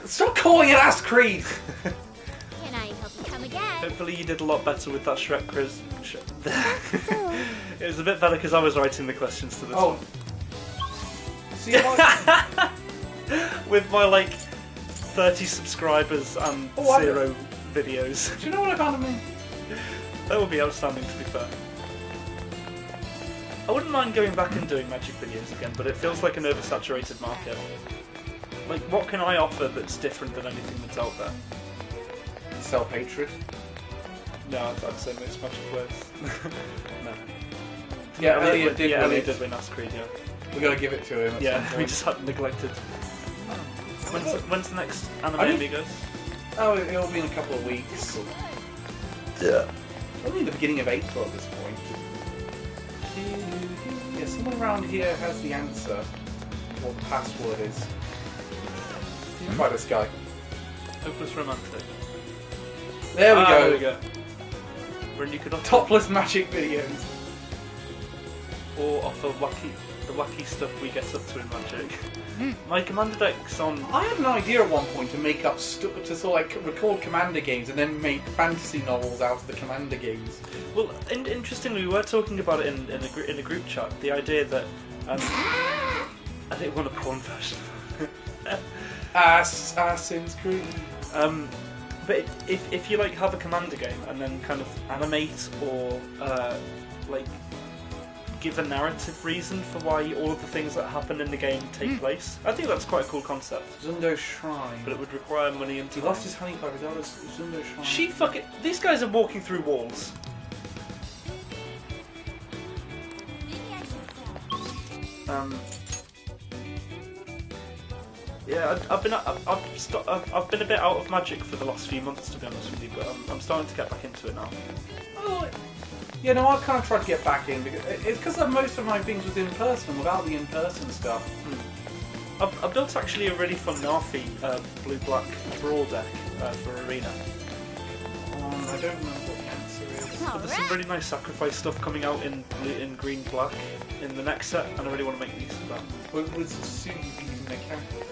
Stop calling it Ask Creed! Can I help you come again? Hopefully you did a lot better with that Shrek quiz. It was a bit better because I was writing the questions to this one. See, with my, 30 subscribers and 0 videos. Do you know what I found of me? That would be outstanding, to be fair. I wouldn't mind going back and doing Magic videos again, but it feels like an oversaturated market. What can I offer that's different than anything that's out there? Self-hatred? No, I'd say most Magic players. No. Yeah, Elliot did win Elliot it. did win Ask Creed, yeah. We gotta give it to him. We just had neglected. When's the next Anime Amigos? Oh, it'll be in a couple of weeks. Yeah. Only the beginning of April at this point. Yeah, someone around here has the answer. What the password is. Try this guy. Hopeless Romantic. There we go. There we go. When you could offer Topless Magic videos. Or offer the wacky stuff we get up to in Magic. My Commander deck's on... I had an idea at one point to make up to sort of record Commander games and then make fantasy novels out of the Commander games. Well, interestingly, we were talking about it in a group chat. The idea that I didn't want a porn version. Assassin's Creed. But if you have a Commander game and then kind of animate or give a narrative reason for why all of the things that happen in the game take place, I think that's quite a cool concept. Zundo's Shrine. But it would require money and time. He lost his honey pie regardless of Zundo's Shrine. These guys are walking through walls. Yeah, I've been a bit out of Magic for the last few months, to be honest with you, but I'm starting to get back into it now. Oh, yeah, no, I've kind of tried to get back in because it's because most of my things was in person. Without the in-person stuff, I've built actually a really fun Narfi blue-black brawl deck for Arena. I don't know what the answer is. But there's some really nice sacrifice stuff coming out in green-black in the next set, and I really want to make use of that. What would soon be using their character?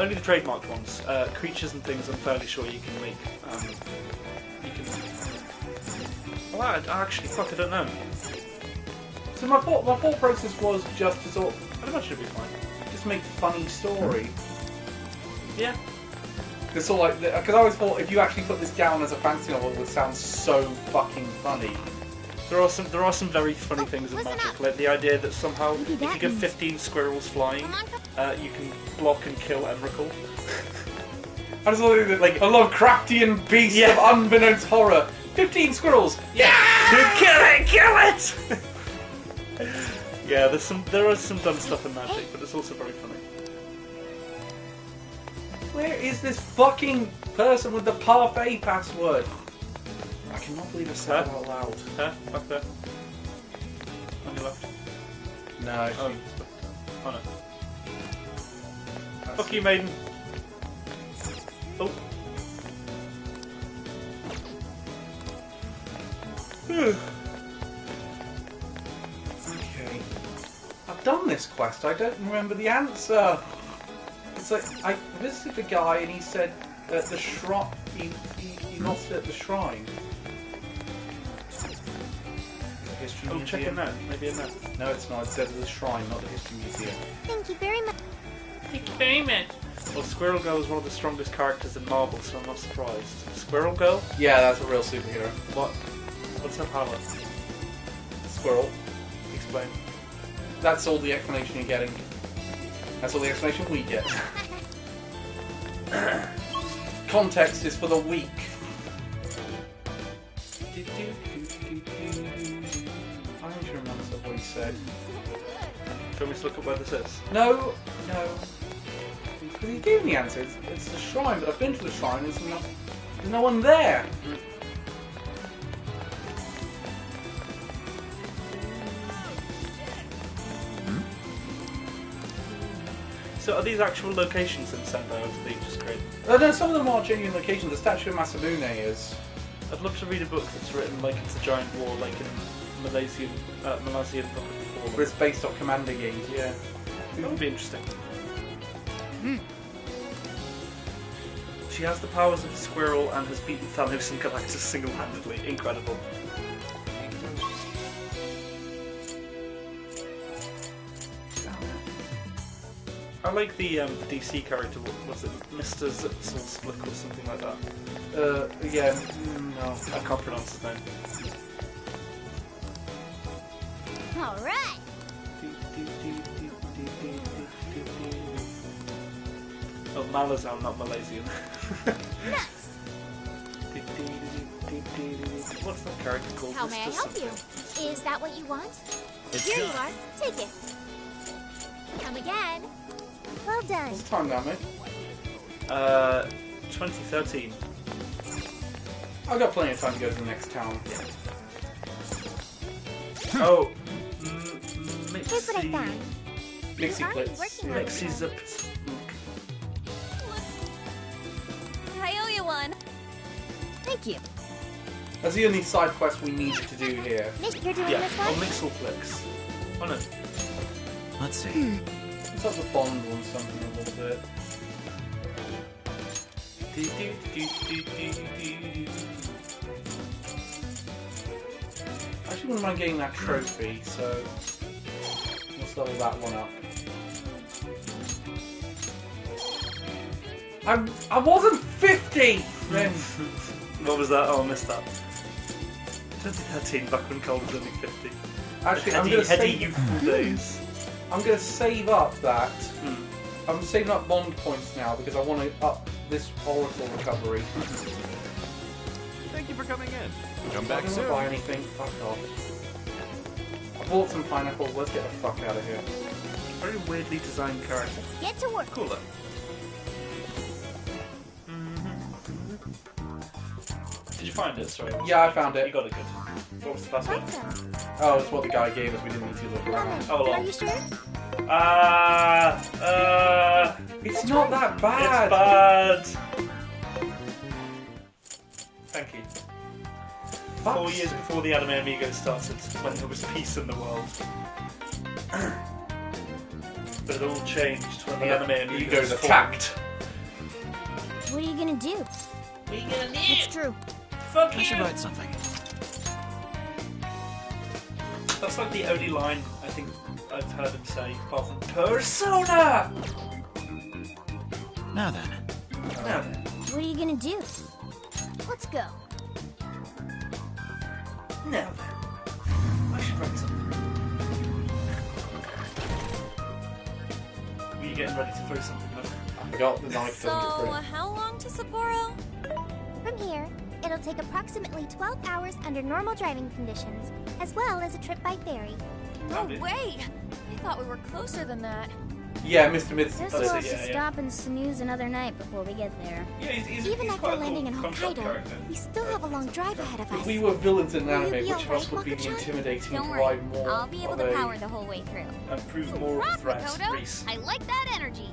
Only the trademarked ones. Creatures and things I'm fairly sure you can make. You can... Well, actually, fuck, I don't know. So my thought process was just to sort of, Pretty much should be fine. just make funny story. Yeah. It's all like, because I always thought if you actually put this down as a fantasy novel, it would sound so fucking funny. There are some very funny things in Magic, like the idea that somehow if you get 15 squirrels flying, you can block and kill Emrakul. I just thought that, like, a Lovecraftian beast of unbeknownst horror. 15 squirrels! Yeah! Kill it! Yeah, there are some dumb stuff in Magic, but it's also very funny. Where is this fucking person with the parfait password? I cannot believe I said that out loud. Huh? Back there. On your left. No. Oh no. Fuck you, maiden. Oh. Okay. I've done this quest. I don't remember the answer. It's like I visited the guy and he said that the shrine. He lost it at the shrine. The history museum. Check in there. Maybe in there. No, it's not. It said the shrine, not the history museum. Thank you very much. Thank you very much. Well, Squirrel Girl is one of the strongest characters in Marvel, so I'm not surprised. Squirrel Girl? Yeah, that's a real superhero. What's her power? Squirrel. Explain. That's all the explanation you're getting. That's all the explanation we get. Context is for the weak. I don't remember what he said. Can we just look up where this is? No. Because he gave me the answer. It's the shrine, but I've been to the shrine. There's no one there. So are these actual locations in Sendai, or are they just great? No, some of them are genuine locations. The statue of Masamune is. I'd love to read a book that's written like it's a giant war, like in Malaysian Book of the Fall. But it's based on Commander games, yeah. That would be interesting. She has the powers of a squirrel and has beaten Thanos and Galactus single-handedly. Incredible. I like the DC character. What was it, Mr. Zipsel or something like that? Yeah, no, I can't pronounce his name. All right. Oh, Malazan, not Malaysian. Nice. What's that character called? How may I help you? Is that what you want? Here you are. Take it. Come again. Well done. What's the time now, mate? 2013. I've got plenty of time to go to the next town. Yeah. Oh, Here's what I found. Mixie Blitz. Mixie Zips. I owe you one. Thank you. That's the only side quest we need to do here. You're doing this one? Oh, Mixelflix. Oh no. Let's see. It's like the Bond one, something a little bit. I actually wouldn't mind getting that trophy, so let's level that one up. I wasn't 50 then. What was that? Oh, I missed that. 2013, back when Cole was only 50. Actually, I'm gonna heady save. youthful days. I'm gonna save up that. I'm saving up Bond points now because I want to up this Oracle recovery. Thank you for coming in. Come I'm back not soon. gonna buy anything. Fuck off. I bought some pineapples. Let's get the fuck out of here. Very weirdly designed character. Get to work. Cool though. Did you find it? Sorry. Yeah, I found it. You got it good. What was the password? Oh, it's what the guy gave us. We didn't need to look around. Oh, well. Are you sure? It's not that bad. It's bad. Thank you. 4 years before the Anime Amigo started, when there was peace in the world. But it all changed when the Anime Amigo Ego's was attacked. What are you gonna do? What are you gonna do? It's true. Fuck I should write something. That's like the only line I think I've heard him say, apart from Persona! Now then. What are you gonna do? Let's go. Now then. I should write something. Were you getting ready to throw something up? I forgot the knife. So, how long to Sapporo? From here, it'll take approximately 12 hours under normal driving conditions, as well as a trip by ferry. No way! I thought we were closer than that. Yeah, Mr. Myth. Guess we'll have to stop and snooze another night before we get there. Yeah, Even after quite a landing in cool concept Hokkaido, character. we still have a long drive ahead of us. If we were villains in an Will you anime, be which of all us would be right, Mako-chan? intimidating Don't and worry, provide more I'll be able of to a... power the whole way through. And prove more of Rock, the threats, Makoto. Reese. I like that energy.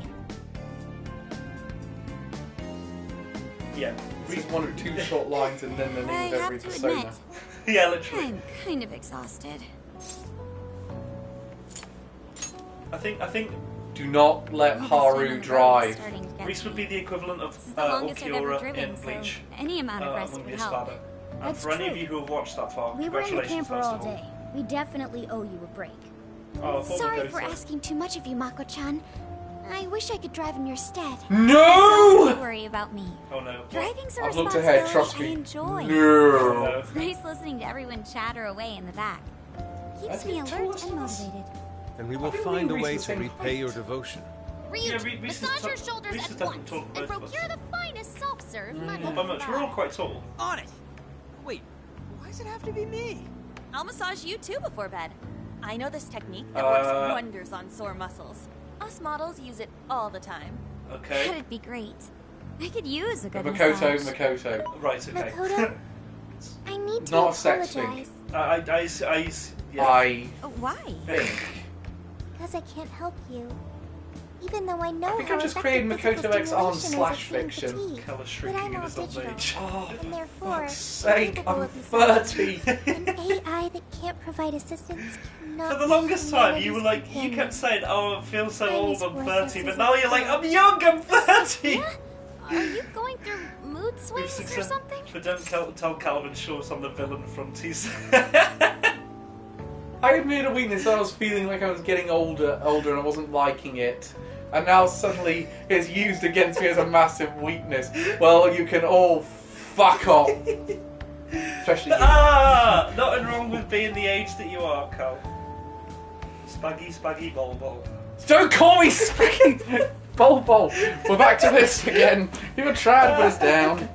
Yeah. Reese one or two short lines and then the name of every persona. Admit, Yeah, literally. I'm kind of exhausted. I think Do not let Haru drive. Reese would be the equivalent of the longest I've ever Ulquiorra driven, in so Bleach. any amount of rest among the would help. Espada. And That's for any of true. you who have watched that far, We were in the congratulations, camper first all of all. day. We definitely owe you a break. Oh, Sorry for asking too much of you, Mako-chan. I wish I could drive in your stead. No! Don't worry about me. Oh no. Driving's a I've looked responsibility ahead, trust I me. enjoy. No. It's nice listening to everyone chatter away in the back. Keeps me alert and motivated. Then we will find a way to repay your devotion. Ryuji, massage your shoulders Reese is at once definitely and tall, both of us. procure the finest soft serve money. Not by much. We're all quite tall. On it. Wait, why does it have to be me? I'll massage you too before bed. I know this technique that Uh, works wonders on sore muscles. Us models use it all the time. Okay. That'd be great. I could use a good Makoto, massage. Makoto. Right, okay. Makoto, I need to Not a sex apologize. thing. Yeah. I Why? think. Because I can't help you. Even though I know I think how I've just effective created physical Makoto X on stimulation is at / treating fiction. fatigue, Colour but shrinking I'm in all his old digital, age. and therefore Fuck's sake, capable I'm of massaging. 30. An AI that can't provide assistance cannot For the be longest time, you were humanity's like, you companion. kept saying, "Oh, I feel so Time old, is I'm worthless 30," as but a now you're like, thought. "I'm young, I'm 30." Are you going through mood swings or something? But don't tell Calvin Short I'm the villain fronties. I admit a weakness. I was feeling like I was getting older, and I wasn't liking it. And now suddenly it's used against me as a massive weakness. Well, you can all fuck off. Especially you. Nothing wrong with being the age that you are, Cal. Spaggy, bol. Don't call me Spaggy Bol. We're back to this again. You were trying to put us down.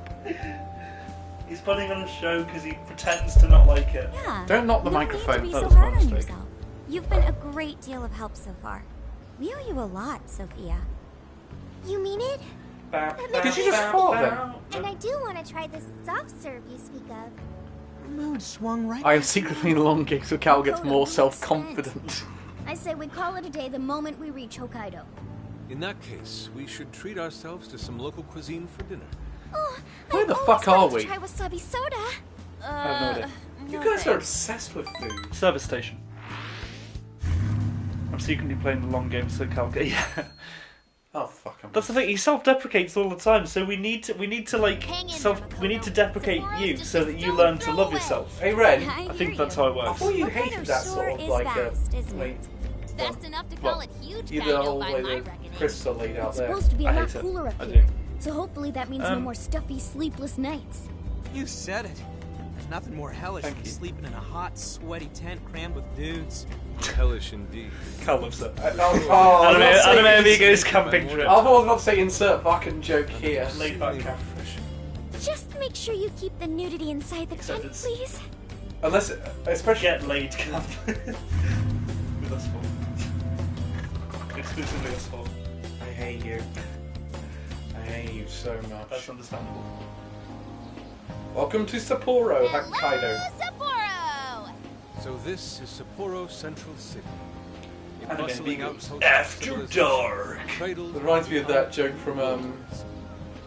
He's putting on a show because he pretends to not like it. Yeah. Don't knock the No microphone. need to be That so was my hard on mistake. yourself. You've been a great deal of help so far. We owe you a lot, Sophia. You mean it? Did you just fall then? And I do want to try this soft serve you speak of. Her mood swung right. I am secretly longing so Cal gets more self-confident. I say we call it a day the moment we reach Hokkaido. In that case, we should treat ourselves to some local cuisine for dinner. Oh, Where the I fuck always are wanted we? to try wasabi soda. I have no idea. You no guys are thanks. obsessed with food. Service station. I'm secretly playing the long game so Cal get. Yeah. Oh fuck! That's the thing. He self-deprecates all the time, so we need to like Hang in we need to deprecate you just so a that you stone's learn to throw love away. yourself. Hey Ren, I think that's how it I works. thought you Hokkaido hated that sort sure of is like vast, isn't like, it? Fast enough to call it huge you the Kaido whole by way my the reckoning. crystal laid out It's there. supposed to be a I lot hate it. cooler up I here. do. So hopefully that means no more stuffy, sleepless nights. You said it. There's nothing more hellish Thank than you. sleeping in a hot, sweaty tent crammed with dudes. Hellish indeed. Cal loves it. Anime Amigos camping trip. I was about to say insert fucking joke here. Laid back camp. Just make sure you keep the nudity inside the Except tent, it's- please. Unless, especially Get laid camp. With us four. Exclusively us four. I hate you. I hate you so much. That's understandable. Welcome to Sapporo, Hello, Hokkaido. Sapporo! So this is Sapporo Central City. A Anime bustling Amigos. outpost of After civilization, dark. cradled It reminds me of by that joke from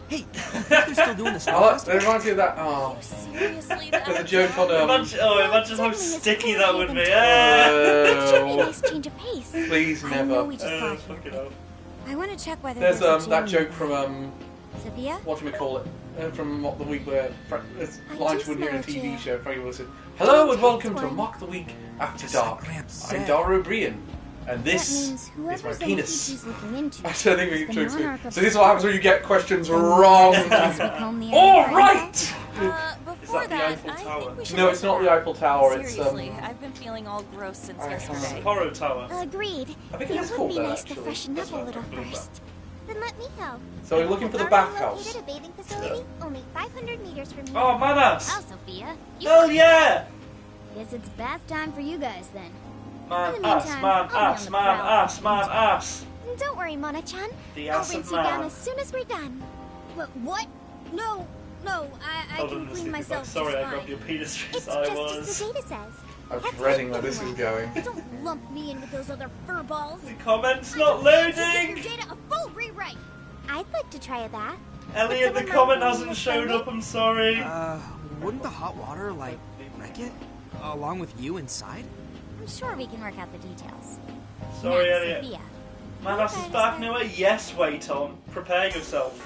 Hey, they're still doing this. It reminds me of that. Oh, Seriously, there's a joke on Imagine how Certainly sticky it's that cooler would than be. It should be a Oh, nice change of pace. please I know never. we just got here. Fucking hell. I want to check whether There's a that gym joke from Sophia? Whatchamacallit, from Mock the Week, where lines you wouldn't hear in a TV show, Frankie Wilson. Oh, Hello and welcome to Mock the Week After Dark. I'm Dara O'Brien, and this is my penis. I don't think we can do it. So this is what happens when you get questions wrong. Alright! Before that, I think we should No, it's not the Eiffel Tower, Seriously, I've been feeling all gross since yesterday. Sapporo Tower. Agreed. I think It it is would called be that, nice to actually. freshen up a little first. Then let me help. So we're looking for the We're bathhouse. located a bathing facility only 500 meters from here. Oh, Manas! Wow, Sophia. Hell yeah! Guess it's bath time for you guys then. Man, In the ass, meantime, man, I'll be on ass, the man, prowl. ass, man, ass. Don't worry, Mona-chan. The I'll ass rinse of you down man. as soon as we're done. What? No, I Hold can on, clean Lucy, myself sorry, just I got fine. your penis It's as just I as was. the data says. I'm dreading where this is going. Don't lump me in with those other furballs. The comment's not Give loading! your data a full rewrite. I'd like to try that. Elliot, the comment hasn't showed up, I'm sorry. Wouldn't the hot water, like, wreck it? Along with you inside? I'm sure we can work out the details. Sorry, Now, Elliot. Sophia. Manas is back now. Yes, wait, Tom. Prepare yourself.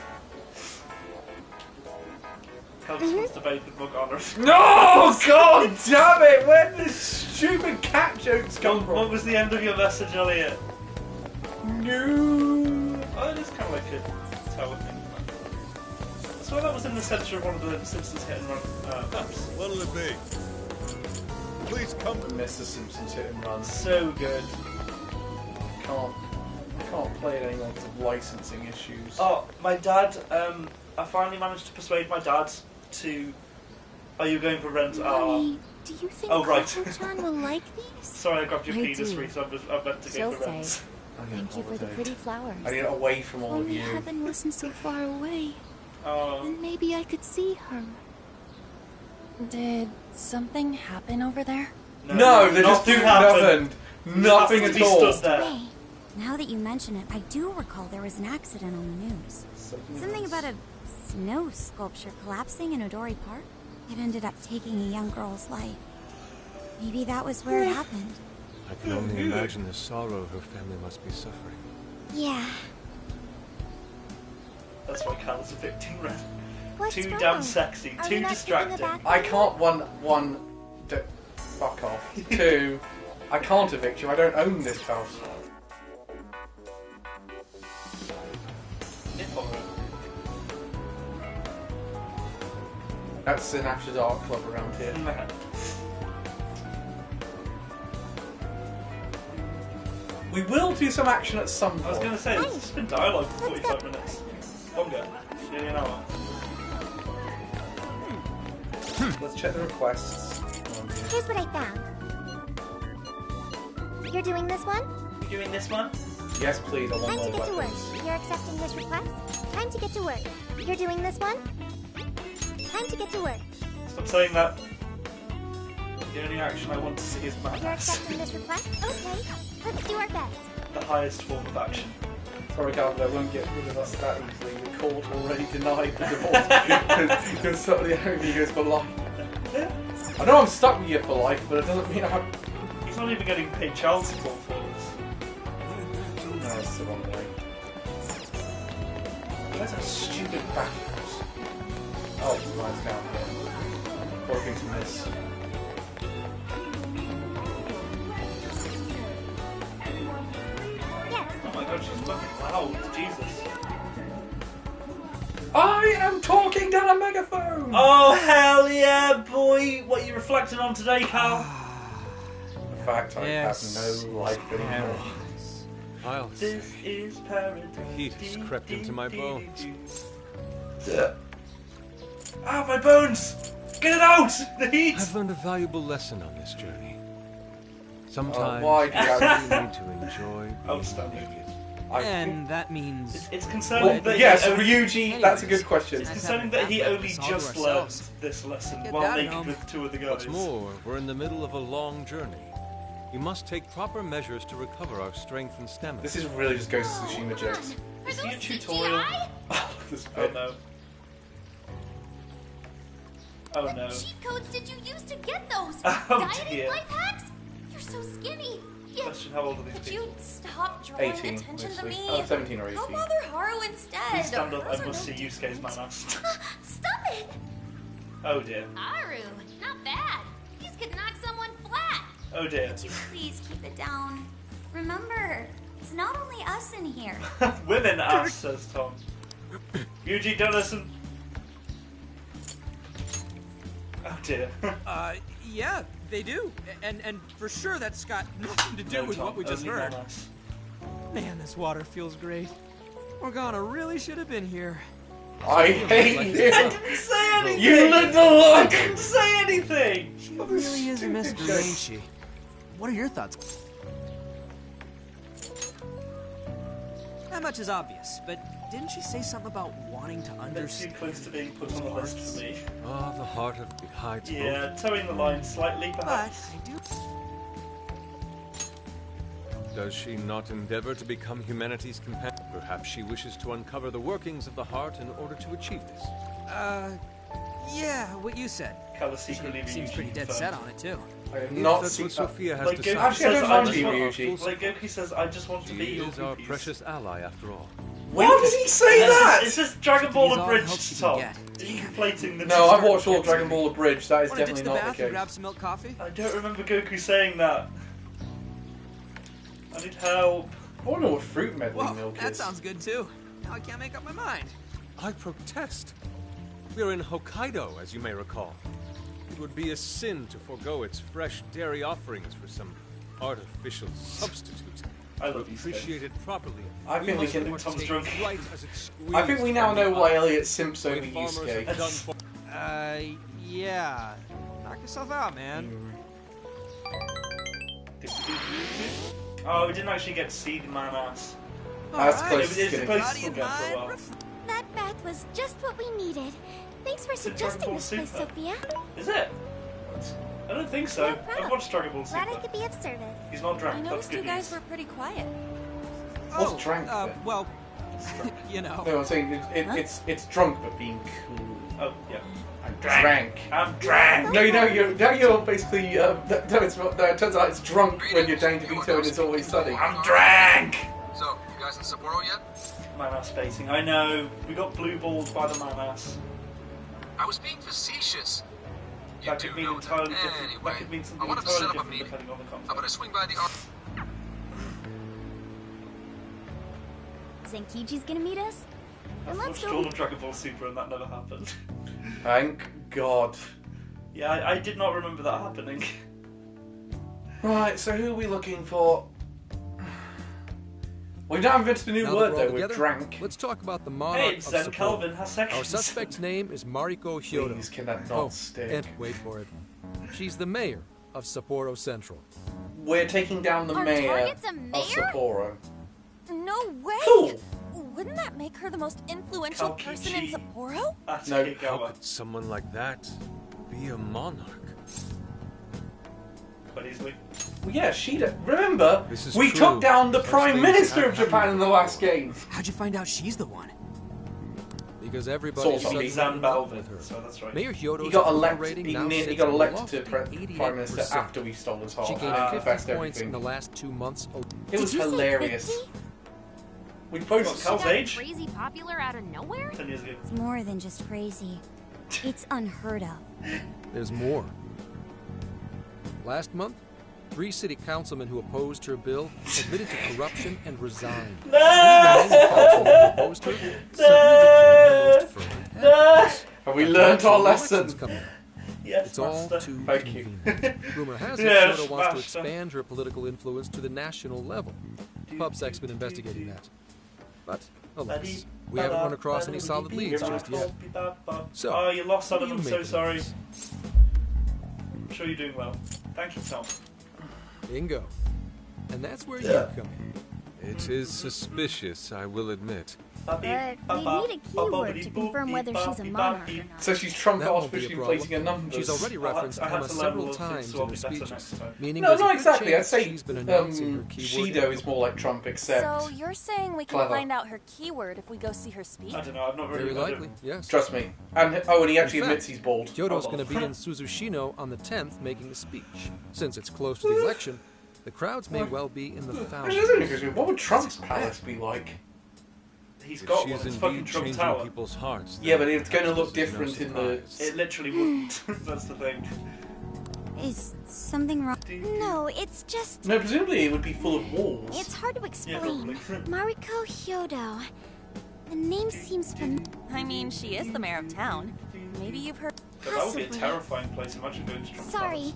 Cal just wants to bathe with Mug Honor. No! God damn it! Where did this stupid cat jokes come from? What was the end of your message, Elliot? No. Oh, it is kind of like a tower thing. I swear that was in the centre of one of the Simpsons Hit and Run maps. What'll it be? Please come. Mr. Simpsons Hit and Run. So good. I can't play it anymore because of licensing issues. Oh, my dad, I finally managed to persuade my dad to... Are you going for rent? Mommy, do you think oh, right. Coco-chan will like these? Sorry, I grabbed your I penis do. free, so I meant to go She'll for rent. say, thank you for the pretty flowers. I get away from all of Only you. heaven wasn't so far away. Oh. And maybe I could see her. Did something happen over there? No, they just do happened. nothing. Nothing at all. Wait, now that you mention it, I do recall there was an accident on the news. Something about a snow sculpture collapsing in Odori Park. It ended up taking a young girl's life. Maybe that was where it happened. I can only imagine the sorrow her family must be suffering. Yeah. That's why Cal's evicting Red. What's Too wrong? damn sexy, Are too we not distracting. keeping the I can't fuck off. Two, I can't evict you. I don't own this house. That's an After Dark club around here. We will do some action at some point. I was going to say, it's been dialogue for 45 minutes. Longer. Nearly an hour. Let's check the requests. Here's what I found. You're doing this one? You doing this one? Yes, please. I want Time to more get to work. weapons. You're accepting this request? Time to get to work. You're doing this one? Time to get to work. Stop saying that. The only action I want to see is You're madness. accepting this request? Okay. Let's do our best. The highest form of action. Sorry, Calvin, I won't get rid of us that easily. The court already denied the divorce. Because some of the only goes for life. I know I'm stuck with you for life, but it doesn't mean I'm... He's not even getting paid child support for this. No, it's the wrong way. Where's that stupid bathhouse? Oh, mine's down here. Working to miss. Oh my god, she's fucking loud. Jesus. I am talking down a megaphone! Oh, hell yeah, boy! What are you reflecting on today, Cal? The fact I have no life anymore. I'll This say, is paradise. the heat has crept into my bones. Ah, my bones! Get it out! The heat! I've learned a valuable lesson on this journey. Sometimes why do you have you need to enjoy Outstanding. And that means... It's concerning that yes, he only, Ryuji, that's a good question. It's concerning that he only just learned this lesson while naked with two other guys. What's more, we're in the middle of a long journey. We must take proper measures to recover our strength and stamina. This is really just Ghost of Tsushima jokes. Is he a tutorial? This Oh bit. no. Oh no. Cheat codes did you use to get those? Oh, Dieting dear. life hacks? You're so skinny. Question, how old are these Could people? you stop drawing 18, attention to mostly. me? Oh, 17 or 18. Go bother Haru instead. Please stand up, Haru's I are must no see Yusuke's man ass. Stop it! Oh dear. Aru, not bad. These could knock someone flat. Oh dear. Could you please keep it down? Remember, it's not only us in here. Women ass, says Tom. Yuji, don't listen. Oh dear. Yeah, they do. And for sure that's got nothing to do No, with Tom, what we just only heard. man-ass. Man, this water feels great. Morgana really should have been here. I hate I you! didn't say anything! You little I look! didn't say anything! She really is a mystery, joke. ain't she? What are your thoughts? Not much is obvious, but didn't she say something about wanting to That's understand? too close to being put on the list for me. Ah, the heart of the hides both. Yeah, towing the line slightly, But perhaps. I do. Does she not endeavor to become humanity's companion? Perhaps she wishes to uncover the workings of the heart in order to achieve this. Yeah, what you said. Kala secretly Seems pretty dead set on it too. I have If not that's seen what Sophia has Like decided. Goku Actually, I says, don't I mind just you, want, Ryuji. like Goku says, I just want to be She your is our groupies. precious ally, after all. When did he say that? Is this Dragon Ball Use all the help Abridged, she Tom? can Are you conflating the No, two? I've watched all Dragon Ball Abridged. That is Want to ditch definitely the not the bath and case. grab some milk coffee? I don't remember Goku saying that. I need help. I wonder what fruit medley Whoa, milk that is. sounds good too. Now I can't make up my mind. I protest. We're in Hokkaido, as you may recall. It would be a sin to forego its fresh dairy offerings for some artificial substitute. I To love you, appreciate it properly. I think we must can- partake Tom's drunk. right as it's I think we squeezed now from the know why eye. Elliot simps over Way farmers have Yusuke. done for Yeah. Knock yourself out, man. Oh, we didn't actually get to see the man ass. That's Alright. close It's to getting. supposed to Body still and go for a while. mind. That bath was just what we needed. Thanks for Is it Dragon suggesting Ball this place, Super? Sophia. Is it? I don't think so. No problem. I've watched Dragon Ball Glad I Super. could be of service. He's not I drunk, that's noticed you good guys news. were pretty quiet. What's drank bit? Well, you know. No, I'm saying it's drunk but being cool. Oh, yeah. I'm drank. I'm drank! No, you're basically. No, it turns out it's drunk when you're Danny DeVito and it's always sunny. I'm drank! So, you guys in Sapporo yet? Man ass spacing. I know. We got blue balled by the man ass. I was being facetious. You That do could mean know entirely that. different. Anyway, That could mean I something wanted to entirely set up a different meeting. depending on the context. How about I swing by the... Zenkichi's gonna meet us? Then I've let's watched go. all of Dragon Ball Super and that never happened. Thank God. Yeah, I did not remember that happening. Right, so who are we looking for? We've now invented a new Now that word we're all though, with together, drank. Let's talk about the Hey, monarch it's of Zen Sapporo. Calvin has seconds. Our suspect's name is Mariko Hyodo. Please, can that not stick? And wait for it. She's the mayor of Sapporo Central. We're taking down the Our mayor target's a of mayor? Sapporo. No way! Cool. Wouldn't that make her the most influential person in Kalkichi. Sapporo? That's No. How Kigawa. could someone like that be a monarch? Quite easily. Well, yeah, remember, This is we true. took down the Such Prime things Minister have of Japan in the last game. How'd you find out she's the one? Because everybody Sort of. suddenly Zan in love Balvin, with her. so that's right. Mayor Hyodo's He got approval elected. rating He, now he sits got at a elected lofty to Prime Minister 88%. after we stole his heart. She gained and 50 confessed points everything. in the last 2 months. It was Did you say hilarious. 50? We What, posted. Cal's Got age? crazy popular out of nowhere? 10 years ago. It's more than just crazy. It's unheard of. There's more. Last month, 3 city councilmen who opposed her bill admitted to corruption and resigned. No! Any remaining councilmen who opposed her suddenly became her most fervent advocates. Have we learned our Elections lesson? coming up. Yes, It's all master. too Thank you. convenient. Rumor has it Yes, Hyodo wants to master. expand her political influence to the national level. PubSec's been investigating that. But, alas, we haven't run across any solid leads just yet. So, oh, you lost what some do of them, you so make of sorry. this? I'm sure you're doing well. Thank you, Tom. Bingo. And that's where you come in. It is suspicious, I will admit. But we need a keyword to confirm whether she's a monarch or not. So she's Trump That won't be a artificially problem. inflating her numbers. She's already referenced I had Emma to learn several a little times so I'll in her be better speeches, next time. meaning No, there's a not good exactly. I'd chance say she's been announcing her keyword. Shido is more like Trump, except. So you're saying we can Clever. find out her keyword if we go see her speak? I don't know, I've not really Very read likely, yes. Trust me. And he actually In admits fact, he's bald. Hyodo's Hold going to on. be in Suzushino on the 10th making a speech. Since it's close to the election, The crowds may well be in the thousands. What would Trump's palace be like? He's got She one. is It's fucking indeed Trump changing Tower. people's hearts. Yeah, then but it's going to look perhaps this is different no in the... surprise. It literally wouldn't. That's the thing. Is something wrong? No, it's just... No, presumably it would be full of walls. It's hard to Yeah, explain. probably. Mariko Hyodo. The name seems familiar. I mean, she is the mayor of town. Maybe you've heard. But that would be a Possibly. terrifying place. Imagine going to Trump Sorry.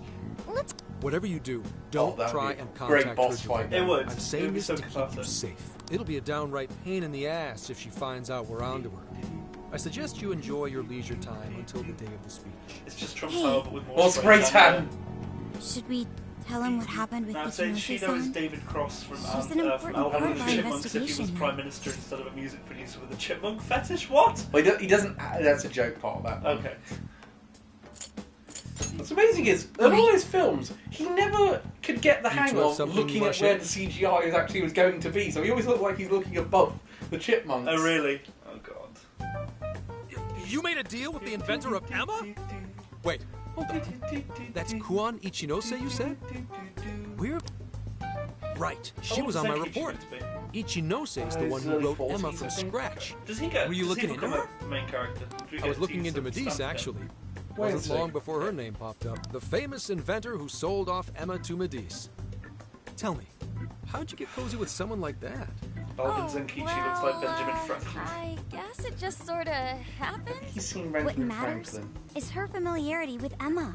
Let's... Whatever you do, don't that would try be a and great contact boss her fight. directly. It would. I'm It saying would be this so to keep you cathartic. safe. It'll be a downright pain in the ass if she finds out we're onto her. I suggest you enjoy your leisure time until the day of the speech. It's just Trump Hey. Tower, but with more Well, spray tan. Should we tell him what happened with Now, I'd say Shido is Ichinose-san? David Cross from She's an important Alvin part and of the our Chipmunks if he was investigation. Prime Minister instead of a music producer with a chipmunk fetish. What? Well, he doesn't... That's a joke part of that. Okay. What's amazing is, in all his films, he never could get the You hang two have of something looking you at wanna where the CGI is actually was going to be. So he always looked like he's looking above the chipmunks. Oh, really? Oh, God. You made a deal with the inventor of Emma? Wait, hold on. That's Kuon Ichinose, you said? We're... Right, she was on my report. Ichinose is the one who wrote Emma from scratch. Does he get? Were you does looking he into become her? a main character? Do we I get was a looking tease into of the Medice, stamp actually. Wait a Wasn't sec. long before her name popped up. The famous inventor who sold off Emma to Medice. Tell me, how'd you get cozy with someone like that? Alvin Zankichi looks like Benjamin Franklin. I guess it just sort of happened. He's seen What Benjamin matters Franklin. is her familiarity with Emma.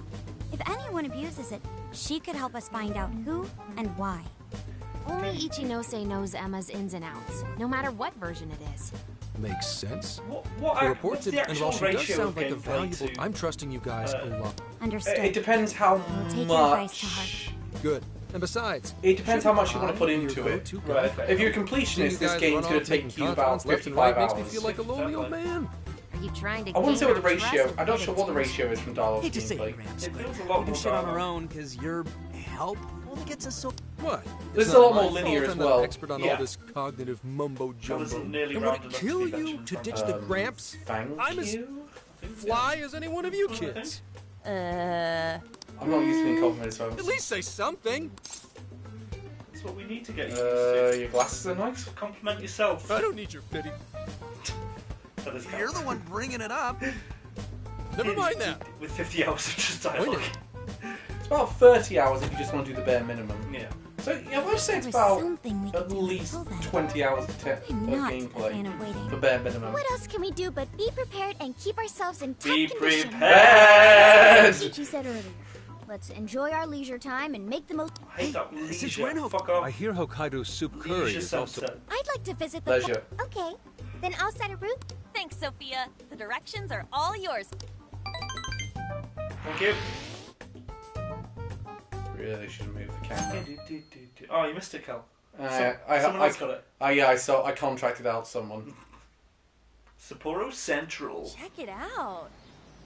If anyone abuses it, she could help us find out who and why. Only Ichinose knows Emma's ins and outs, no matter what version it is. Makes sense. What The what's reports, the and actual while she does ratio sound of like a gameplay valuable, to? I'm trusting you guys a lot. Understood. It depends how We'll take your advice to much... heart. Good. And besides, It depends how much you want to put I be into your it. go-to guy Right. for If you're a help. completionist, Seeing you this guys game's run going to off take making you about confidence left and 55 right makes me hours. feel like a lonely old man. Are you trying to I wouldn't say what the gain our ratio... trust I'm not or sure what the get ratio is from dialogue Hate to say gameplay. it, Gramps, It but feels a lot we do more shit on our dialogue. own because your help only gets us so... What? This It's is a lot not more my linear fault as I'm not well. an expert on Yeah. all this cognitive mumbo jumbo. wasn't nearly And would round it enough to kill be you Benjamin to ditch Franklin. the Gramps? Thank I'm as you. fly as any one of you kids. I'm not used to being complimented, so... At least say something. That's what we need to get you used your glasses are nice. to. Compliment yourself. I don't need your pity. That is You're the one bringing it up. Never mind that. With 50 hours of just dialogue. It's about 30 hours if you just want to do the bare minimum. Yeah. So, yeah, I would say it's There was about something we could at do least until then. 20 hours of I'm not a fan gameplay of waiting. for bare minimum. What else can we do but be prepared and keep ourselves in top Be condition? prepared! As Ichi said earlier, let's enjoy our leisure time and make the most. I hate that Since leisure. when Fuck off. I hear Hokkaido soup curry Leisure is also... sunset. I'd like to visit the. Leisure. Okay, then I'll set a route. Thanks, Sophia. The directions are all yours. Thank you. Really should move the camera. Oh, you missed it, Cal. Someone else got it. Yeah, I contracted out someone. Sapporo Central. Check it out.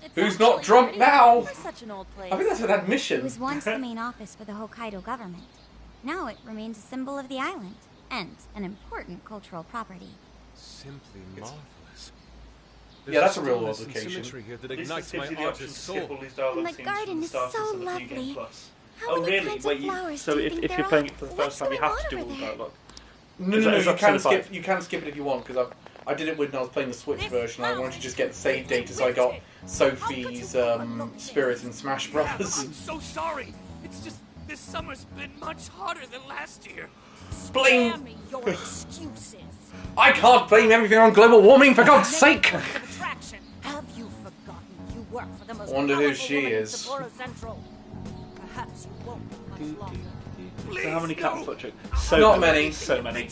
It's Who's not actually drunk pretty now? for such an old place. I think that's an It admission. was once the main office for the Hokkaido government. Now it remains a symbol of the island and an important cultural property. Simply marvelous. Yeah, that's a real stillness and location. symmetry here that At least ignites this my gives you the option to artist skip soul. all these dialogue And the scenes garden from is starters so of the New Game lovely. Plus. How Oh, many really? kinds Wait, of flowers so do you if think you're there playing are? it for the What's first time, you going have on to do all over the there? dialogue. No, Is no, that- no. is You that can certified? skip. You can skip it if you want because I did it when I was playing the Switch version. I wanted to just get the save data, so I got Sophie's Spirit in Smash Brothers. I'm so sorry. It's just this summer's been much hotter than last year. Blame. Spare me your excuses. I can't blame everything on global warming, for God's sake. Attraction. Have you forgotten you work for the most Wonder who powerful she woman in is. Sapporo Central? Perhaps you won't much longer. So how many Please, cat no. foot tricks? Not many. So many.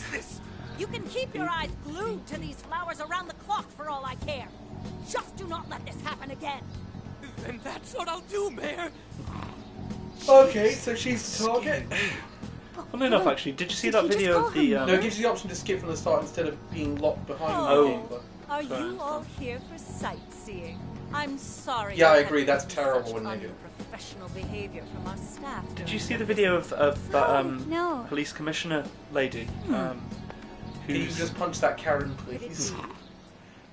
You can keep your eyes glued to these flowers around the clock for all I care. Just do not let this happen again. Then that's what I'll do, Mayor. Okay, so she's the target. Funnily enough, actually, did you see that you just video call of the... No, it gives you the option to skip from the start instead of being locked behind Oh. the game. Are Sorry. you all here for sightseeing? I'm sorry. Yeah, I had agree, to that's witness terrible such when they do. unprofessional behavior from our staff. Did you see the video of that No. police commissioner lady? Can you Who's... just punch that Karen, please?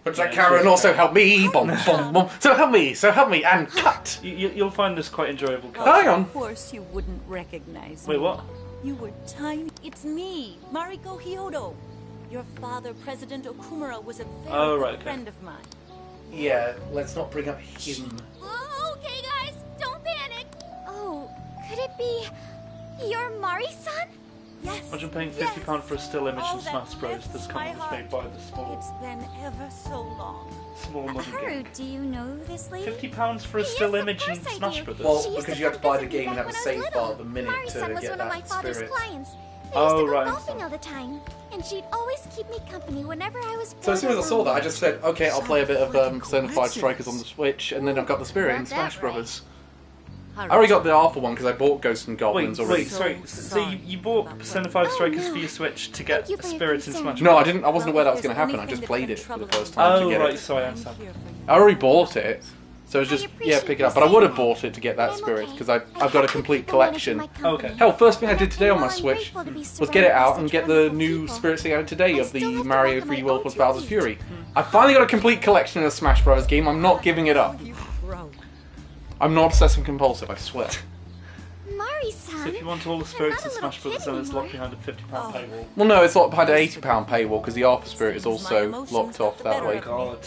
Punch Yeah, that Karen, sure. also help me! Bom, bom, bom. So help me, and cut! You'll find this quite enjoyable. Hang on. Of course you wouldn't recognize Wait, me. what? You were tiny. It's me, Mariko Hyodo. Your father, President Okumura, was a very good friend of mine. Yeah, let's not bring up him. Okay, guys, don't panic. Oh, could it be your Mari-san? Yes. Imagine paying £50 for a still image from Smash Bros. This comic was made by the small. It's been ever so long. Small money Haru, do you know this lady? £50 for a still image in Smash Bros. Well, because you have to buy the game and have a save file the minute to get that spirit. They used to go golfing all the time, and she'd always keep me company whenever I was. So as soon as I saw that, I just said, okay, I'll play a bit of Persona 5 Strikers on the Switch, and then I've got the spirit in Smash Brothers. I already got the Alpha one because I bought Ghosts and Goblins already. Wait, sorry. So you bought Persona 5 Strikers for your Switch to get spirits in Smash? No, I didn't. I wasn't aware that was going to happen. I just played it for the first time to get it. Sorry, I understand. I already bought it, so it was just pick it up. But I would have bought it to get that spirit because I've got a complete collection. Okay. Hell, first thing I did today on my Switch was get it out and get the new spirits they added today of the Mario 3 World plus Bowser's Fury. I finally got a complete collection of the Smash Bros. Game. I'm not giving it up. I'm not obsessive compulsive, I swear. Mari-san. So if you want all the spirits in Smash Bros., then it's locked behind a £50 paywall. Well, no, it's locked behind an £80 paywall because the Alpha Spirit is also locked off that way. God.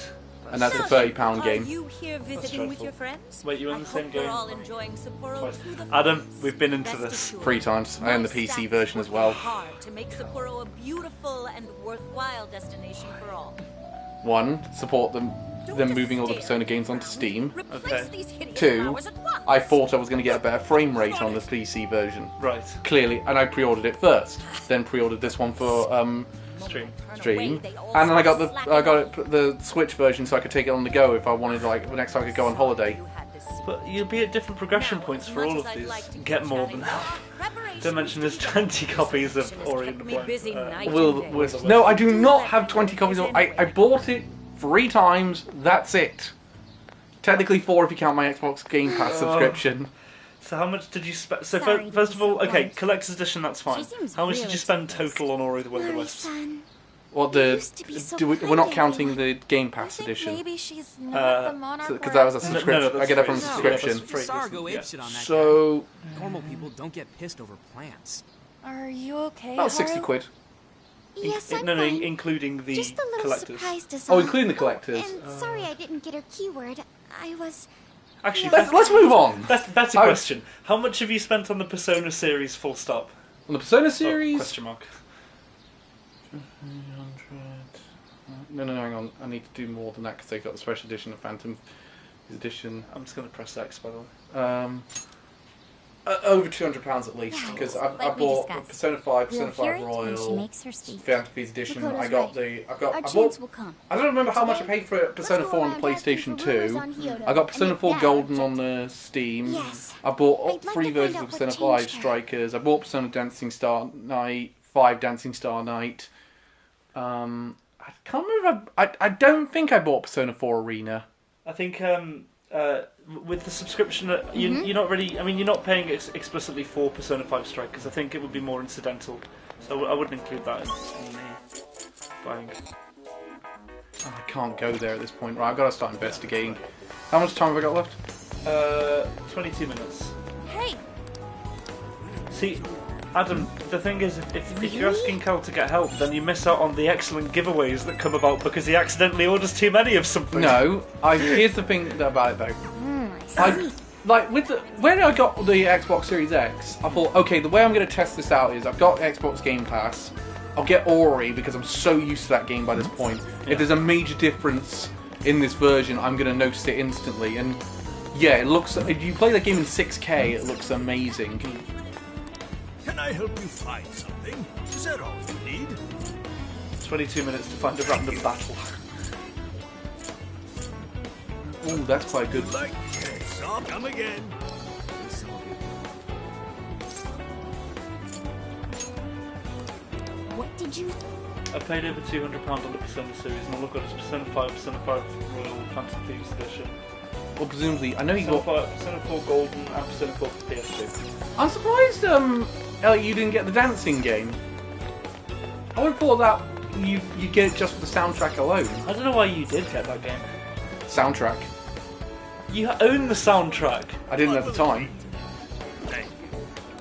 And that's a £30 game. Are you here visiting with your friends? Wait, you in the same game? All enjoying Sapporo to the Adam, we've been into this 3 times. I own the PC version as well. hard to make Sapporo a beautiful and worthwhile destination for all. 1. Support them moving all the Persona games onto Steam. Replace these hideous 2. flowers at once. I thought I was going to get a better frame rate on the PC version. Right. Clearly, and I pre-ordered it first. Then pre-ordered this one for stream. And then I got the Switch version so I could take it on the go if I wanted, like, the next time I could go on holiday. But you'll be at different progression points for all of these. Get more than that. Don't mention there's 20 copies of Ori and the Blind. No, I do not have 20 copies of I bought it 3 times, that's it. Technically 4 if you count my Xbox Game Pass subscription. So how much did you spend? So first of all, okay, collector's edition, that's fine. How much did you spend total on Ori the Will of the Wisps? Well, we're not counting the Game Pass edition. Maybe she's not the monarch. Because that was a subscription. No, I get that from a subscription. Star go apeshit on that So guy. Normal people don't get pissed over plants. Are you okay? About 60 quid. Yes, I'm No, fine. including the Just a little collectors. surprised us Oh, all. including the collectors. And sorry I didn't get her keyword. I was... Actually, let's move on. Better question. How much have you spent on the Persona series full stop? On the Persona series? Oh, question mark. No, hang on. I need to do more than that because they got the special edition of Phantom edition. I'm just going to press X, by the way. Over £200 at least because I bought Persona 5, Persona 5 Royal, Phantom edition. I got I don't remember how much I paid for Persona 4 on the PlayStation 2. I got Persona 4 Golden on the Steam. I bought 3 versions of Persona 5 Strikers. I bought Persona Dancing Star Night, 5 Dancing Star Night. I can't remember. I don't think I bought Persona 4 Arena. I think with the subscription, you're not really. I mean, you're not paying explicitly for Persona 5 Strikers. I think it would be more incidental, so I wouldn't include that in buying. Oh, I can't go there at this point. Right, I've got to start investigating. How much time have I got left? 22 minutes. Hey! See, Adam, the thing is, if you're asking Cal to get help, then you miss out on the excellent giveaways that come about because he accidentally orders too many of something. No, here's the thing about it though. When I got the Xbox Series X, I thought, okay, the way I'm going to test this out is I've got Xbox Game Pass. I'll get Ori because I'm so used to that game by this point. Yeah. If there's a major difference in this version, I'm going to notice it instantly. And yeah, it looks. If you play that game in 6K, it looks amazing. Can I help you find something? Is that all you need? 22 minutes to find a random battle. Ooh, that's quite good. Like this, I'll come again. What did you... I paid over £200 on the Persona series, and all I've got is Persona 5, Persona 5 Royal, Phantom Thieves Edition. Well, presumably, I know you got Persona 4 Golden and Persona 4 for PS2. I'm surprised, Elliot, you didn't get the dancing game. I would have thought that you get it just for the soundtrack alone. I don't know why you did get that game. Soundtrack. You own the soundtrack. I didn't at the time.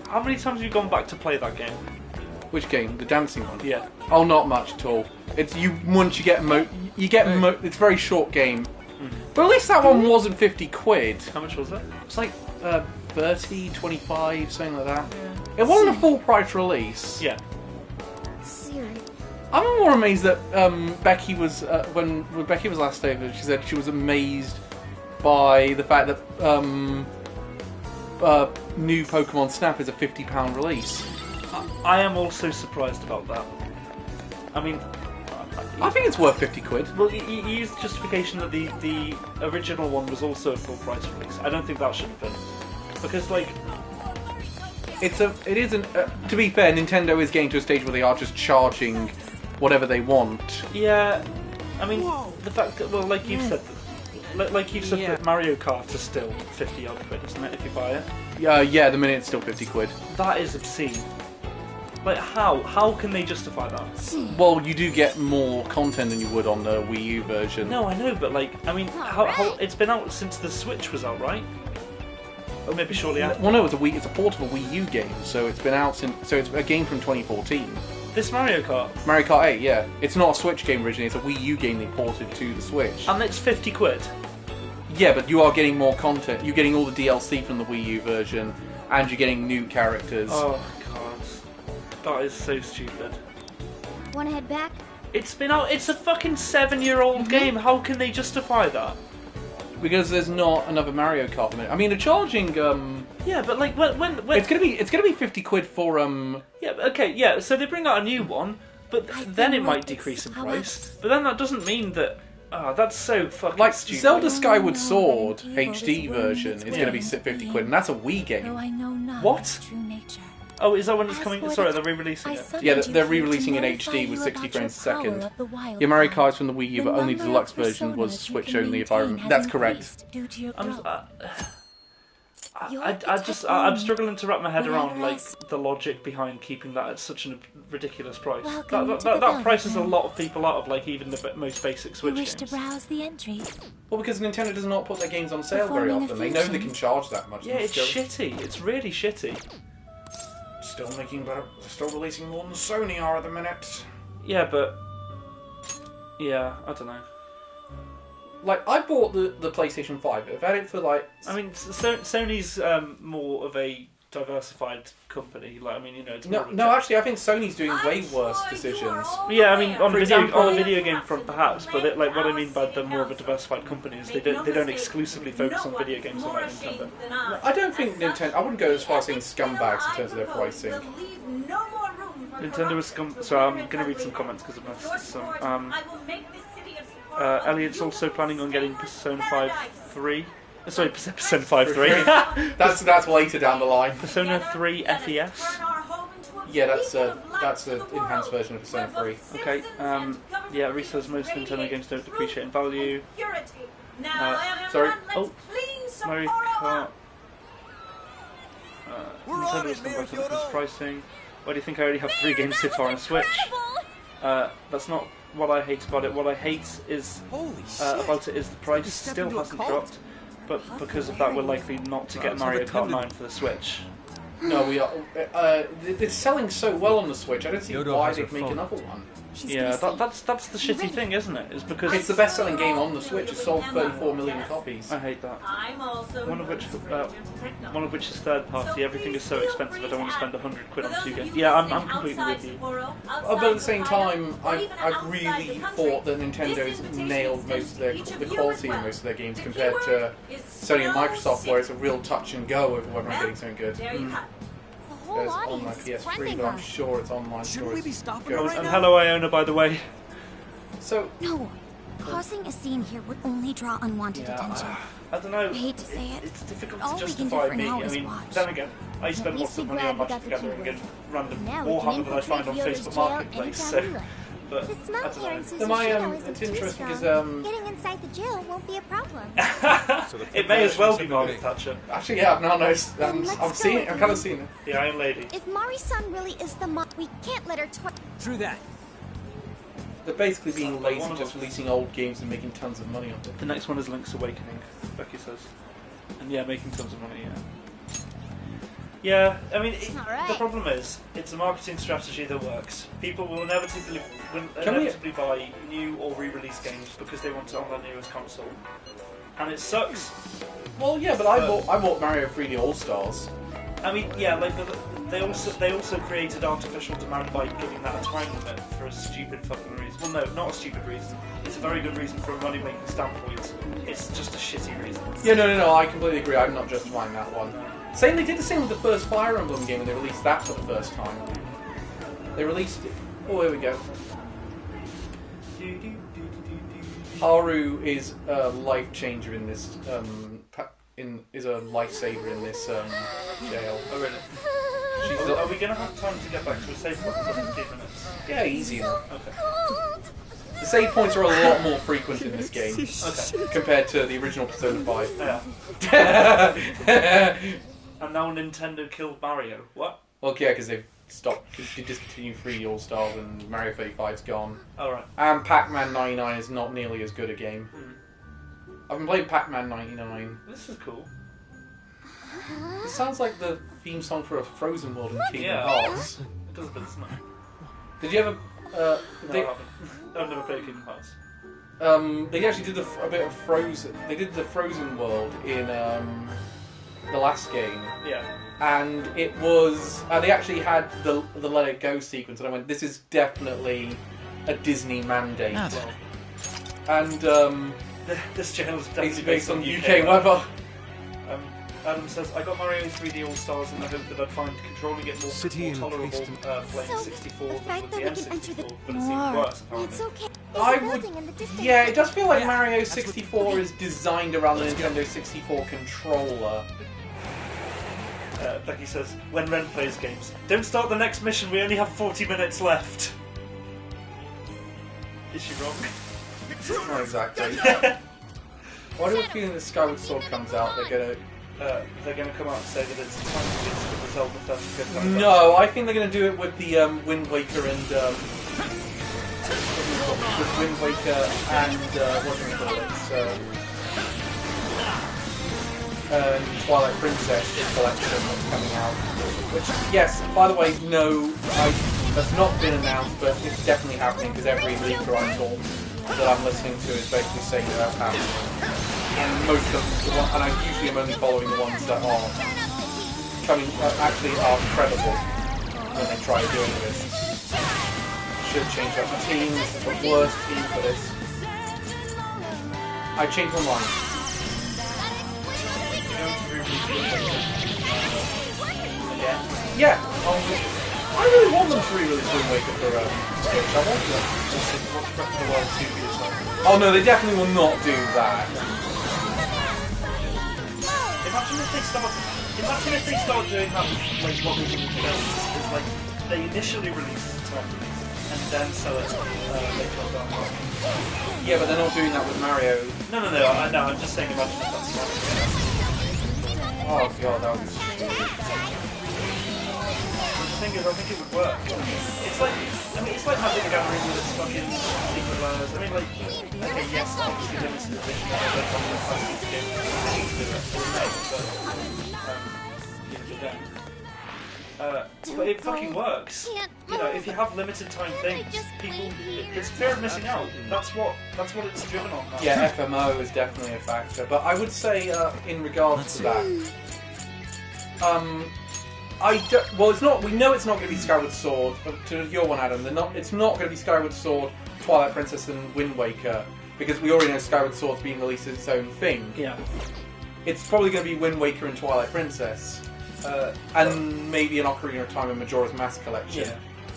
How many times have you gone back to play that game? Which game? The dancing one? Yeah. Oh, not much at all. It's once you get it's a very short game. But at least that one wasn't 50 quid. How much was it? It's like 30, 25, something like that. It wasn't a full price release. Yeah. I'm more amazed that Becky was when Becky was last over. She said she was amazed by the fact that new Pokemon Snap is a £50 release. I am also surprised about that. I mean, I think it's worth 50 quid. Well, you used justification that the original one was also a full price release. I don't think that should have been, because like it isn't. To be fair, Nintendo is getting to a stage where they are just charging whatever they want. Yeah, I mean the fact that like you've said, that Mario Kart is still 50 odd quid, isn't it? If you buy it. Yeah. The minute it's still 50 quid. That is obscene. Like how can they justify that? Well, you do get more content than you would on the Wii U version. No, I know, but like, I mean, how it's been out since the Switch was out, right? Or maybe shortly after. Well, no, it's a portable Wii U game, so it's been out since. So it's a game from 2014. This Mario Kart. Mario Kart 8, yeah. It's not a Switch game originally. It's a Wii U game they ported to the Switch. And it's 50 quid. Yeah, but you are getting more content. You're getting all the DLC from the Wii U version, and you're getting new characters. Oh. That is so stupid. Wanna head back? It's been out. It's a fucking 7-year-old game. How can they justify that? Because there's not another Mario Kart in it. I mean, they're charging. Yeah, but like when it's gonna be 50 quid for Yeah. Okay. Yeah. So they bring out a new one, but then it might decrease in price. But then that doesn't mean that. That's so fucking like stupid. Zelda Skyward Sword HD version is gonna be 50 quid, and that's a Wii game. What? Oh, is that when it's coming? Sorry, they're re-releasing it. Yeah, they're re-releasing in HD with 60 frames a second. The Mario Kart's from the Wii U, but only the deluxe version was Switch only. If I remember, that's correct. I'm struggling to wrap my head around like the logic behind keeping that at such a ridiculous price. That prices a lot of people out of like even the most basic Switch games. To browse the entries. Well, because Nintendo does not put their games on sale very often. They know they can charge that much. Yeah, it's shitty. It's really shitty. Still making better. Still releasing more than Sony are at the minute. Yeah, but I don't know. Like, I bought the PlayStation 5. I've had it for like. I mean, Sony's more of a diversified company. Like, I mean, you know. It's no, actually, I think Sony's doing way worse decisions. Yeah, I mean, on the video game front, perhaps. But like, what I mean by they're more of a diversified company is they don't exclusively focus on video games like Nintendo. No, I don't think Nintendo. I wouldn't go as far as saying scumbags in terms of their pricing. Nintendo is scum. So I'm going to read some comments because I've missed some. Elliot's also planning on getting Persona 5 3. Sorry, Persona 5 3. that's later down the line. Persona 3 FES. Yeah, that's the enhanced version of Persona 3. Okay. Yeah, Reese says most Nintendo games don't depreciate in value. Sorry. Oh, Mario Kart. Nintendo has come back to the pricing. Why do you think I already have 3 games so far on Switch? That's not what I hate about it. What I hate is about it is the price still hasn't dropped, but because of that we're likely not to get Mario Kart 9 for the Switch. No, we are. It's selling so well on the Switch. I don't see why they'd make another one. Yeah, that's the shitty thing, isn't it? Is because it's the best-selling game on the Switch. It's sold 34 million copies. I hate that. One of which is third party. Everything is so expensive. I don't want to spend 100 quid on 2 games. Yeah, I'm completely with you. But at the same time, I've really thought that Nintendo's nailed most of the quality in most of their games compared to Sony and Microsoft, where it's a real touch and go over whether I'm getting something good. There's on my PS3, but I'm sure it's online. Shouldn't we be stopping? And hello, Iona, by the way. So no, causing a scene here would only draw unwanted attention. I don't know. I hate to say it. It's difficult all to we can do justify for me. now I is mean, watch. then again, I spend lots of money on Match Together and get random Warhammer that I find on Facebook Marketplace. So, but The smell here in So Suzushiro isn't it's too interesting strong. because Getting inside the jail won't be a problem. it may as well be Margaret Thatcher. Actually, yeah, I've now noticed. I've seen it. I've kind of seen it. The Iron Lady. If Mari-san really is the we can't let her True that. They're basically being lazy, just releasing old games and making tons of money on it. The next one is Link's Awakening, Becky says. And yeah, making tons of money, yeah. Yeah, I mean, Alright. the problem is, it's a marketing strategy that works. People will inevitably buy new or re-release games because they want it on their newest console. And it sucks. Well, yeah, but I bought Mario 3D All Stars. I mean, yeah, like they also created artificial demand by giving that a time limit for a stupid fucking reason. Well, no, not a stupid reason. It's a very good reason from a money-making standpoint. It's just a shitty reason. Yeah, no, I completely agree. I'm not justifying that one. They did the same with the first Fire Emblem game when they released that for the first time. They released it. Oh, here we go. Haru is a life changer in this. Is a lifesaver in this jail. Oh really? Are we gonna have time to get back to a save point in 15 minutes? Yeah, easy enough. Okay. The save points are a lot more frequent in this game compared to the original Persona 5. Yeah. And now Nintendo killed Mario. What? Well, yeah, because they've stopped, they discontinued 3D All Stars and Mario 35's gone. Alright. And Pac-Man 99 is not nearly as good a game. I've been playing Pac-Man 99. This is cool. It sounds like the theme song for a Frozen World in Kingdom Hearts. It does a bit, doesn't it? Did you ever... No, I haven't. I've never played Kingdom Hearts. They actually did a bit of Frozen... They did the Frozen World in the last game. Yeah. And it was... they actually had the Let It Go sequence, and I went, this is definitely a Disney mandate. And... this channel is definitely based on UK weather. Adam says, I got Mario 3D All Stars in the hope that I'd find controlling it more tolerable playing 64 than with the N64, but it seems worse apparently. I would... Yeah, it does feel like Mario 64 is designed around the Nintendo 64 controller. Becky says, when Ren plays games, don't start the next mission, we only have 40 minutes left. Is she wrong? Not exactly. Why do I feel that Skyward Sword comes out, they're gonna come out and say that it's time to get the Zelda first. No, I think they're gonna do it with the Wind Waker and with Wind Waker and what do we call it? Twilight Princess collection that's coming out. Which, yes, by the way, no, that's not been announced, but it's definitely happening because every leaker I saw that I'm listening to is basically saying that that's happening. And most of them, and I usually am only following the ones that are coming, actually are credible when they try doing this. Should change up the team. This is the worst team for this. I changed one line. Yeah. I really want them to re-release Wind Waker for Switch. I want them. Oh no, they definitely will not do that. Imagine if they start doing that with like what they did with films. Is like they initially release the time release and then sell it later on down the line. Yeah, but they're not doing that with Mario. No, I'm just saying imagine if that's smart. Oh god, that would be stupid. The thing is, I think it would work. It's like, it's like having a gathering with its fucking secret layers. I mean, like, okay, yes, obviously limited edition, I don't want the plastic to get but it fucking works. You know, if you have limited time things, people, it's fear of missing out. That's what it's driven on. Yeah, FMO is definitely a factor, but I would say in regards to that, well, it's not. We know it's not going to be Skyward Sword. To your one, Adam, it's not going to be Skyward Sword, Twilight Princess, and Wind Waker because we already know Skyward Sword's being released as its own thing. Yeah. It's probably going to be Wind Waker and Twilight Princess, and maybe an Ocarina of Time and Majora's Mask collection.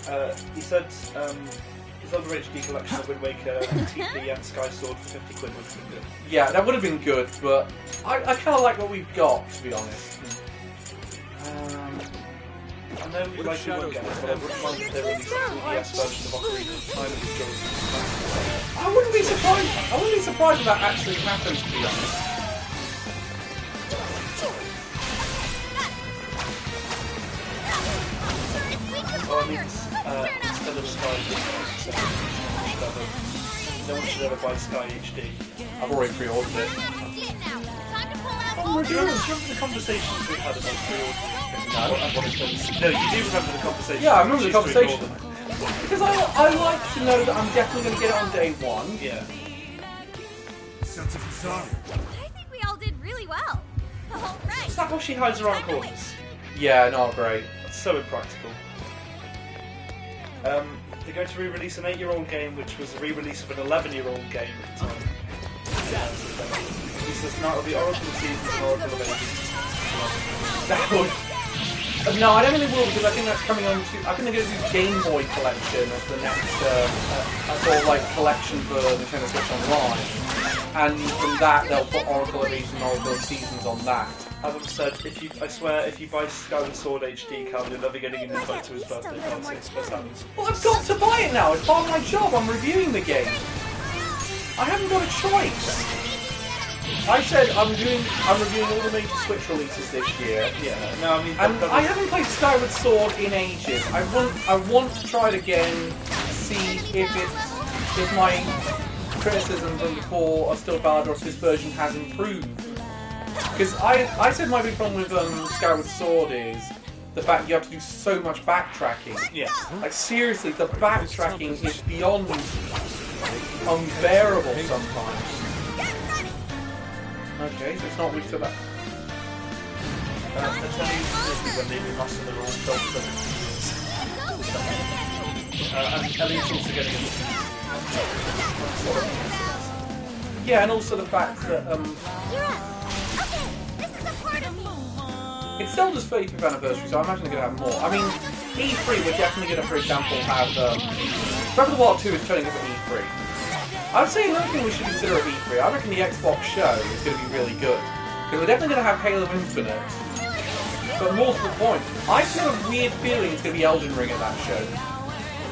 Yeah. He said Zelda HD collection of Wind Waker, TP, and Sky Sword for 50 quid would have been good. Yeah, that would have been good, but I kind of like what we've got, to be honest. I know we like to look at it, but I wouldn't mind if they released a 3DS version of Ocarina of Time and Majora's Mask. I wouldn't be surprised if that actually happens, to be honest. Well, I mean, instead of Sky no one should ever buy Sky HD. I've already pre-ordered it. Do you remember the conversations we've had about Ford? No, you do remember the conversation. Yeah, I remember the conversation. Because I like to know that I'm definitely going to get it on day one. Yeah. Sense of bizarre. I think we all did really well. All right. Is that how she hides around corners? Yeah, not great. That's so impractical. They're going to re-release an 8-year-old game, which was a re-release of an 11-year-old game at the time. He says now it'll be Oracle of Seasons and Oracle of Ages. That would... No, I don't think they will, because I think that's coming on to... I think they're going to do Game Boy Collection as the next sort of like collection for Nintendo Switch Online. And from that, they'll put Oracle of Ages and Oracle of Seasons on that. Adam said, I swear, if you buy Skyward Sword HD, Cal, you'll never get an invite to his birthday party. Well, I've got to buy it now. It's part of my job. I'm reviewing the game. I haven't got a choice. I said I'm reviewing all the major Switch releases this year. Yeah. No, I mean, and I haven't played Skyward Sword in ages. I want to try it again, see if my criticisms from before are still valid or if this version has improved. Because I said my big problem with Skyward Sword is the fact you have to do so much backtracking. Yeah. Like seriously, the backtracking is beyond unbearable sometimes. Okay, so it's not weak to that. That's only when they do muscle and all films and Ellie's also getting Yeah, and also the fact that it's Zelda's 35th anniversary, so I imagine they're going to have more. I mean, E3, we're definitely going to, for example, have Breath of the Wild 2 is turning up at E3. I would say another thing we should consider at E3, I reckon the Xbox show is going to be really good. Because we're definitely going to have Halo Infinite. But more to the point, I feel a weird feeling it's going to be Elden Ring at that show.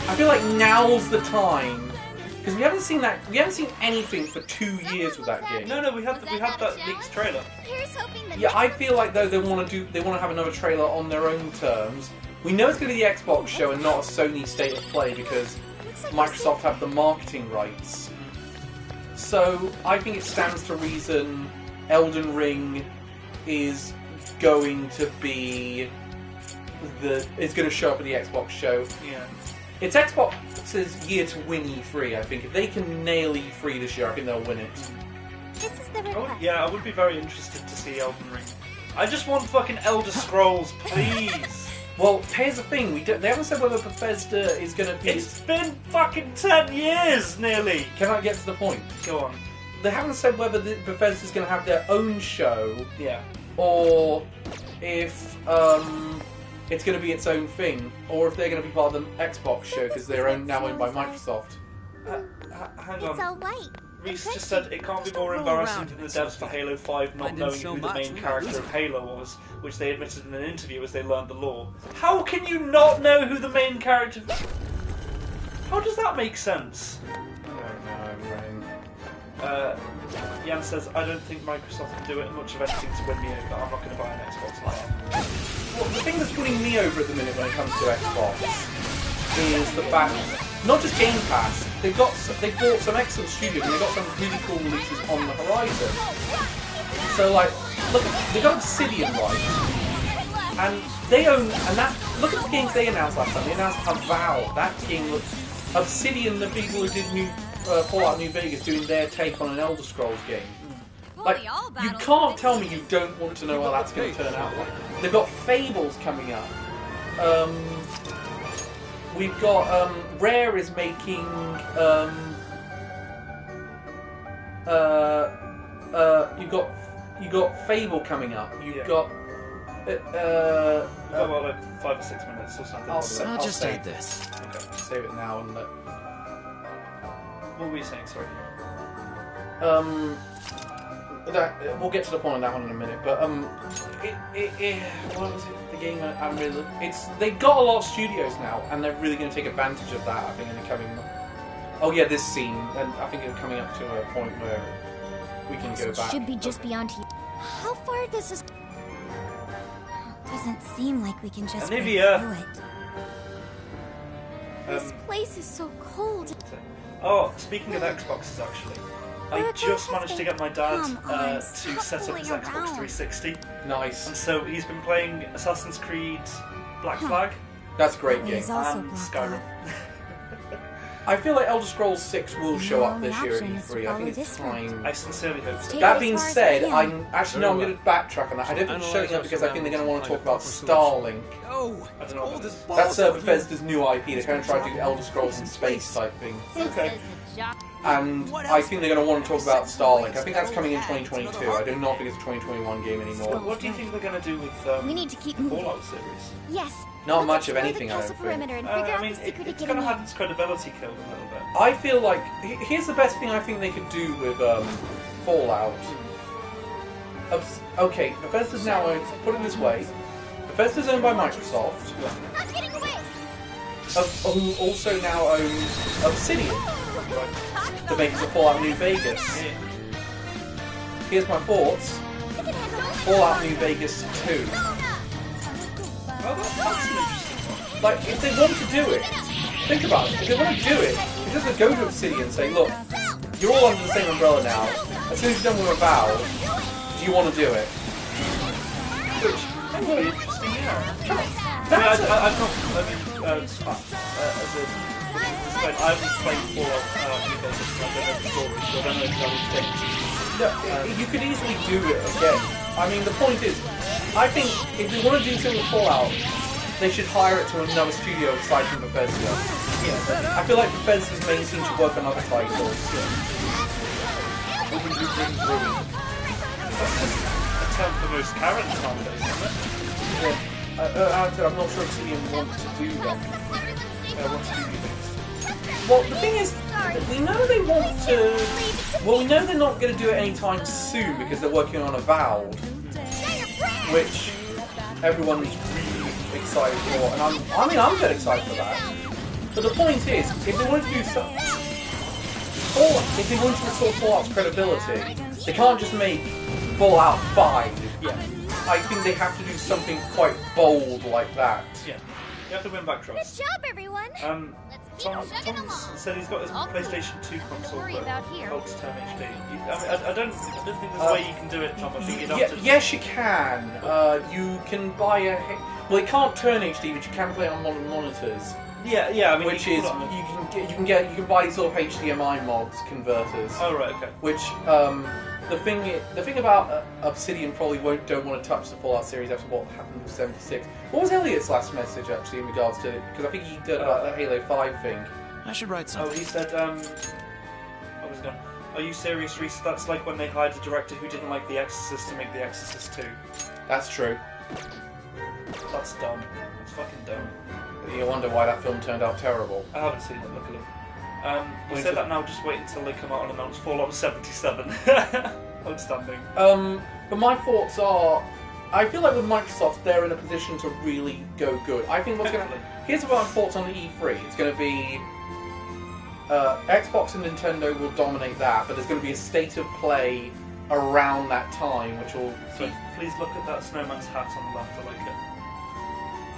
I feel like now's the time. Because we haven't seen anything for 2 years with that game. No, we had that leaked trailer. Yeah, I feel like though they want to have another trailer on their own terms. We know it's going to be the Xbox show and not a Sony State of Play because Microsoft have the marketing rights. So I think it stands to reason Elden Ring is going to be it's going to show up at the Xbox show. Yeah. It's Xbox's year to win E3, I think. If they can nail E3 this year, I think they'll win it. This is the request. Yeah, I would be very interested to see Elden Ring. I just want fucking Elder Scrolls, please. Well, here's the thing. They haven't said whether Bethesda is going to be... It's been fucking 10 years, nearly. Can I get to the point? Go on. They haven't said whether Bethesda's going to have their own show. Yeah. Or if it's going to be its own thing. Or if they're going to be part of the Xbox show because they're now owned by Microsoft. Hang It's on. all right. Reese just said it can't be more embarrassing than the devs for Halo 5 not knowing who the main character of Halo was, which they admitted in an interview as they learned the lore. How can you not know who the main character... How does that make sense? I don't know, Jan says, I don't think Microsoft can do it much of anything to win me over. I'm not going to buy an Xbox Live. Well, the thing that's winning me over at the minute when it comes to Xbox is the fact, not just Game Pass, they've bought some excellent studios and they've got some really cool releases on the horizon. So like, look, they've got Obsidian right, and they own, and that, look at the games they announced last time. They announced Avowed, that game looks, Obsidian, the people who did Fallout New Vegas, doing their take on an Elder Scrolls game. Like, you can't tell me you don't want to know how that's going to turn out. They've got Fables coming up. We've got Rare is making you got Fable coming up. You've got about like 5 or 6 minutes or something. I'll just add this. Okay, save it now and let. What were you saying? Sorry. We'll get to the point on that one in a minute. But what was it? The game I'm really. They've got a lot of studios now, and they're really going to take advantage of that. I think in the coming. Oh yeah, this scene, and I think it's coming up to a point where we can go back. Should be just beyond here. How far does this? Doesn't seem like we can just break through it. This place is so cold. Oh, speaking of Xboxes, actually, I just managed to get my dad to stop set up his fooling Xbox around. 360. Nice. And so he's been playing Assassin's Creed Black Flag That's a great game. He's also and blocked Skyrim. I feel like Elder Scrolls 6 will show up this year at option is to E3. I follow think it's this time. I sincerely hope so. Take That it being as far as said, I can. I'm actually no, I'm going to backtrack on that. I don't think it's showing up because I think they're going to want to talk about Starlink. Oh, I don't know what that is. That's Bethesda's new IP. They're going to try to do Elder Scrolls in space type thing. Okay. And I think they're going to want to talk about Starlink. I think that's coming in 2022. I do not think it's a 2021 game anymore. What do you think they're going to do with We need to keep moving. Fallout series? Yes. Not Let's much of explore anything, the I castle don't think. perimeter and figure I out mean, the secret to it's getting going to in. have its credibility killed a little bit. I feel like here's the best thing I think they could do with Fallout. Okay, Bethesda's now owned. Put it this way: Bethesda's owned by Microsoft, I'm getting away. who also now owns Obsidian, the makers of Fallout New Vegas. Here's my thoughts: Fallout New Vegas 2. Oh, that's an interesting one. Like, if they want to do it, think about it. If they want to do it, you just go to Obsidian and say, look, you're all under the same umbrella now. As soon as you're done with Avowed, do you want to do it? Which, That would be interesting, yeah. I mean, that's I've not, I mean, as a, I haven't played Fallout New Vegas, and I don't know the story, so I don't know exactly what things. no, you could easily do it again. I mean, the point is, I think if they want to do something with Fallout, they should hire it to another studio aside from Bethesda. Yeah, I feel like Bethesda's main team should work on other titles. That's just a term for most Karen nowadays, isn't it? Yeah. I'm not sure Obsidian wants to do that. What do you think? Well, the thing is, we know they want to. Well, we know they're not going to do it anytime soon because they're working on Avowed, which everyone's really excited for, and I'm dead excited for that. But the point is, if they want to do something, or if they want to restore Fallout's credibility, they can't just make Fallout 5. Yeah. I think they have to do something quite bold like that. Yeah. You have to win back Good trust. job, everyone. Tom said he's got his PlayStation 2 console, worry but about here. Ultra Term HD. I don't think there's a way you can do it, Tom. I think you'd have to... Yes, you can. You can buy a. Well, it can't turn HD, but you can play it on modern monitors. Yeah. I mean, Which is you can buy sort of HDMI mods converters. Oh right, okay. Which the thing about Obsidian probably don't want to touch the Fallout series after what happened with 76. What was Elliot's last message actually in regards to? Because I think he did about the Halo 5 thing. I should write something. Oh, he said, I was gone. Are you serious, Reese? That's like when they hired a director who didn't like The Exorcist to make The Exorcist 2. That's true. That's dumb. It's fucking dumb. You wonder why that film turned out terrible. I haven't seen it, luckily. You said that now, just wait until they come out and announce Fallout 77. Outstanding. But my thoughts are, I feel like with Microsoft, they're in a position to really go good. I think what's going to... Here's my thoughts on the E3. It's going to be... Xbox and Nintendo will dominate that, but there's going to be a state of play around that time, which will... Please look at that snowman's hat on the left, I like it.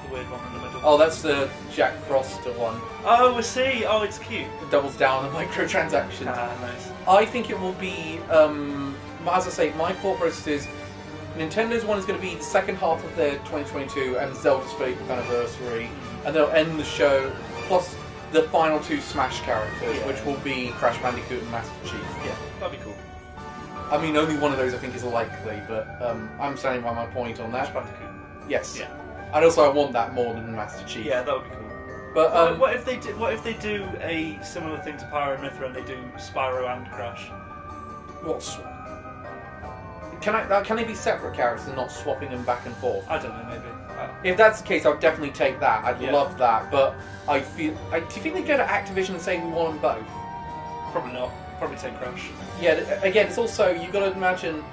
The weird one in the middle. Oh, that's the Jack Frost one. Oh, I see. Oh, it's cute. It doubles down on microtransactions. Nice. I think it will be, as I say, my thought process is Nintendo's one is going to be the second half of their 2022 and Zelda's 30th anniversary, and they'll end the show, plus the final two Smash characters, which will be Crash Bandicoot and Master Chief. Yeah, that'd be cool. I mean, only one of those I think is likely, but I'm standing by my point on that. Crash Bandicoot. Yes. Yeah. And also I want that more than Master Chief. Yeah, that would be cool. But what if they do a similar thing to Pyro and Mythra and they do Spyro and Crash? What's... Can they be separate characters and not swapping them back and forth? I don't know, maybe. If that's the case, I'd definitely take that. I'd love that. But I feel... do you think they'd go to Activision and say we want them both? Probably not. Probably take Crash. Yeah, again, it's also... You've got to imagine...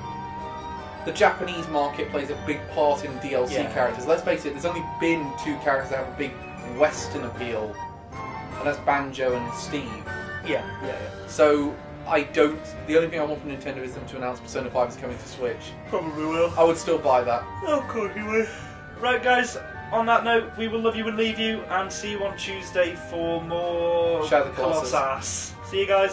The Japanese market plays a big part in DLC characters. Let's face it, there's only been two characters that have a big Western appeal. And that's Banjo and Steve. Yeah. So... The only thing I want from Nintendo is them to announce Persona 5 is coming to Switch. Probably will. I would still buy that. Oh, course you will. Right, guys, on that note, we will love you and leave you, and see you on Tuesday for more Shadow of the Colossus. Colossus. See you guys.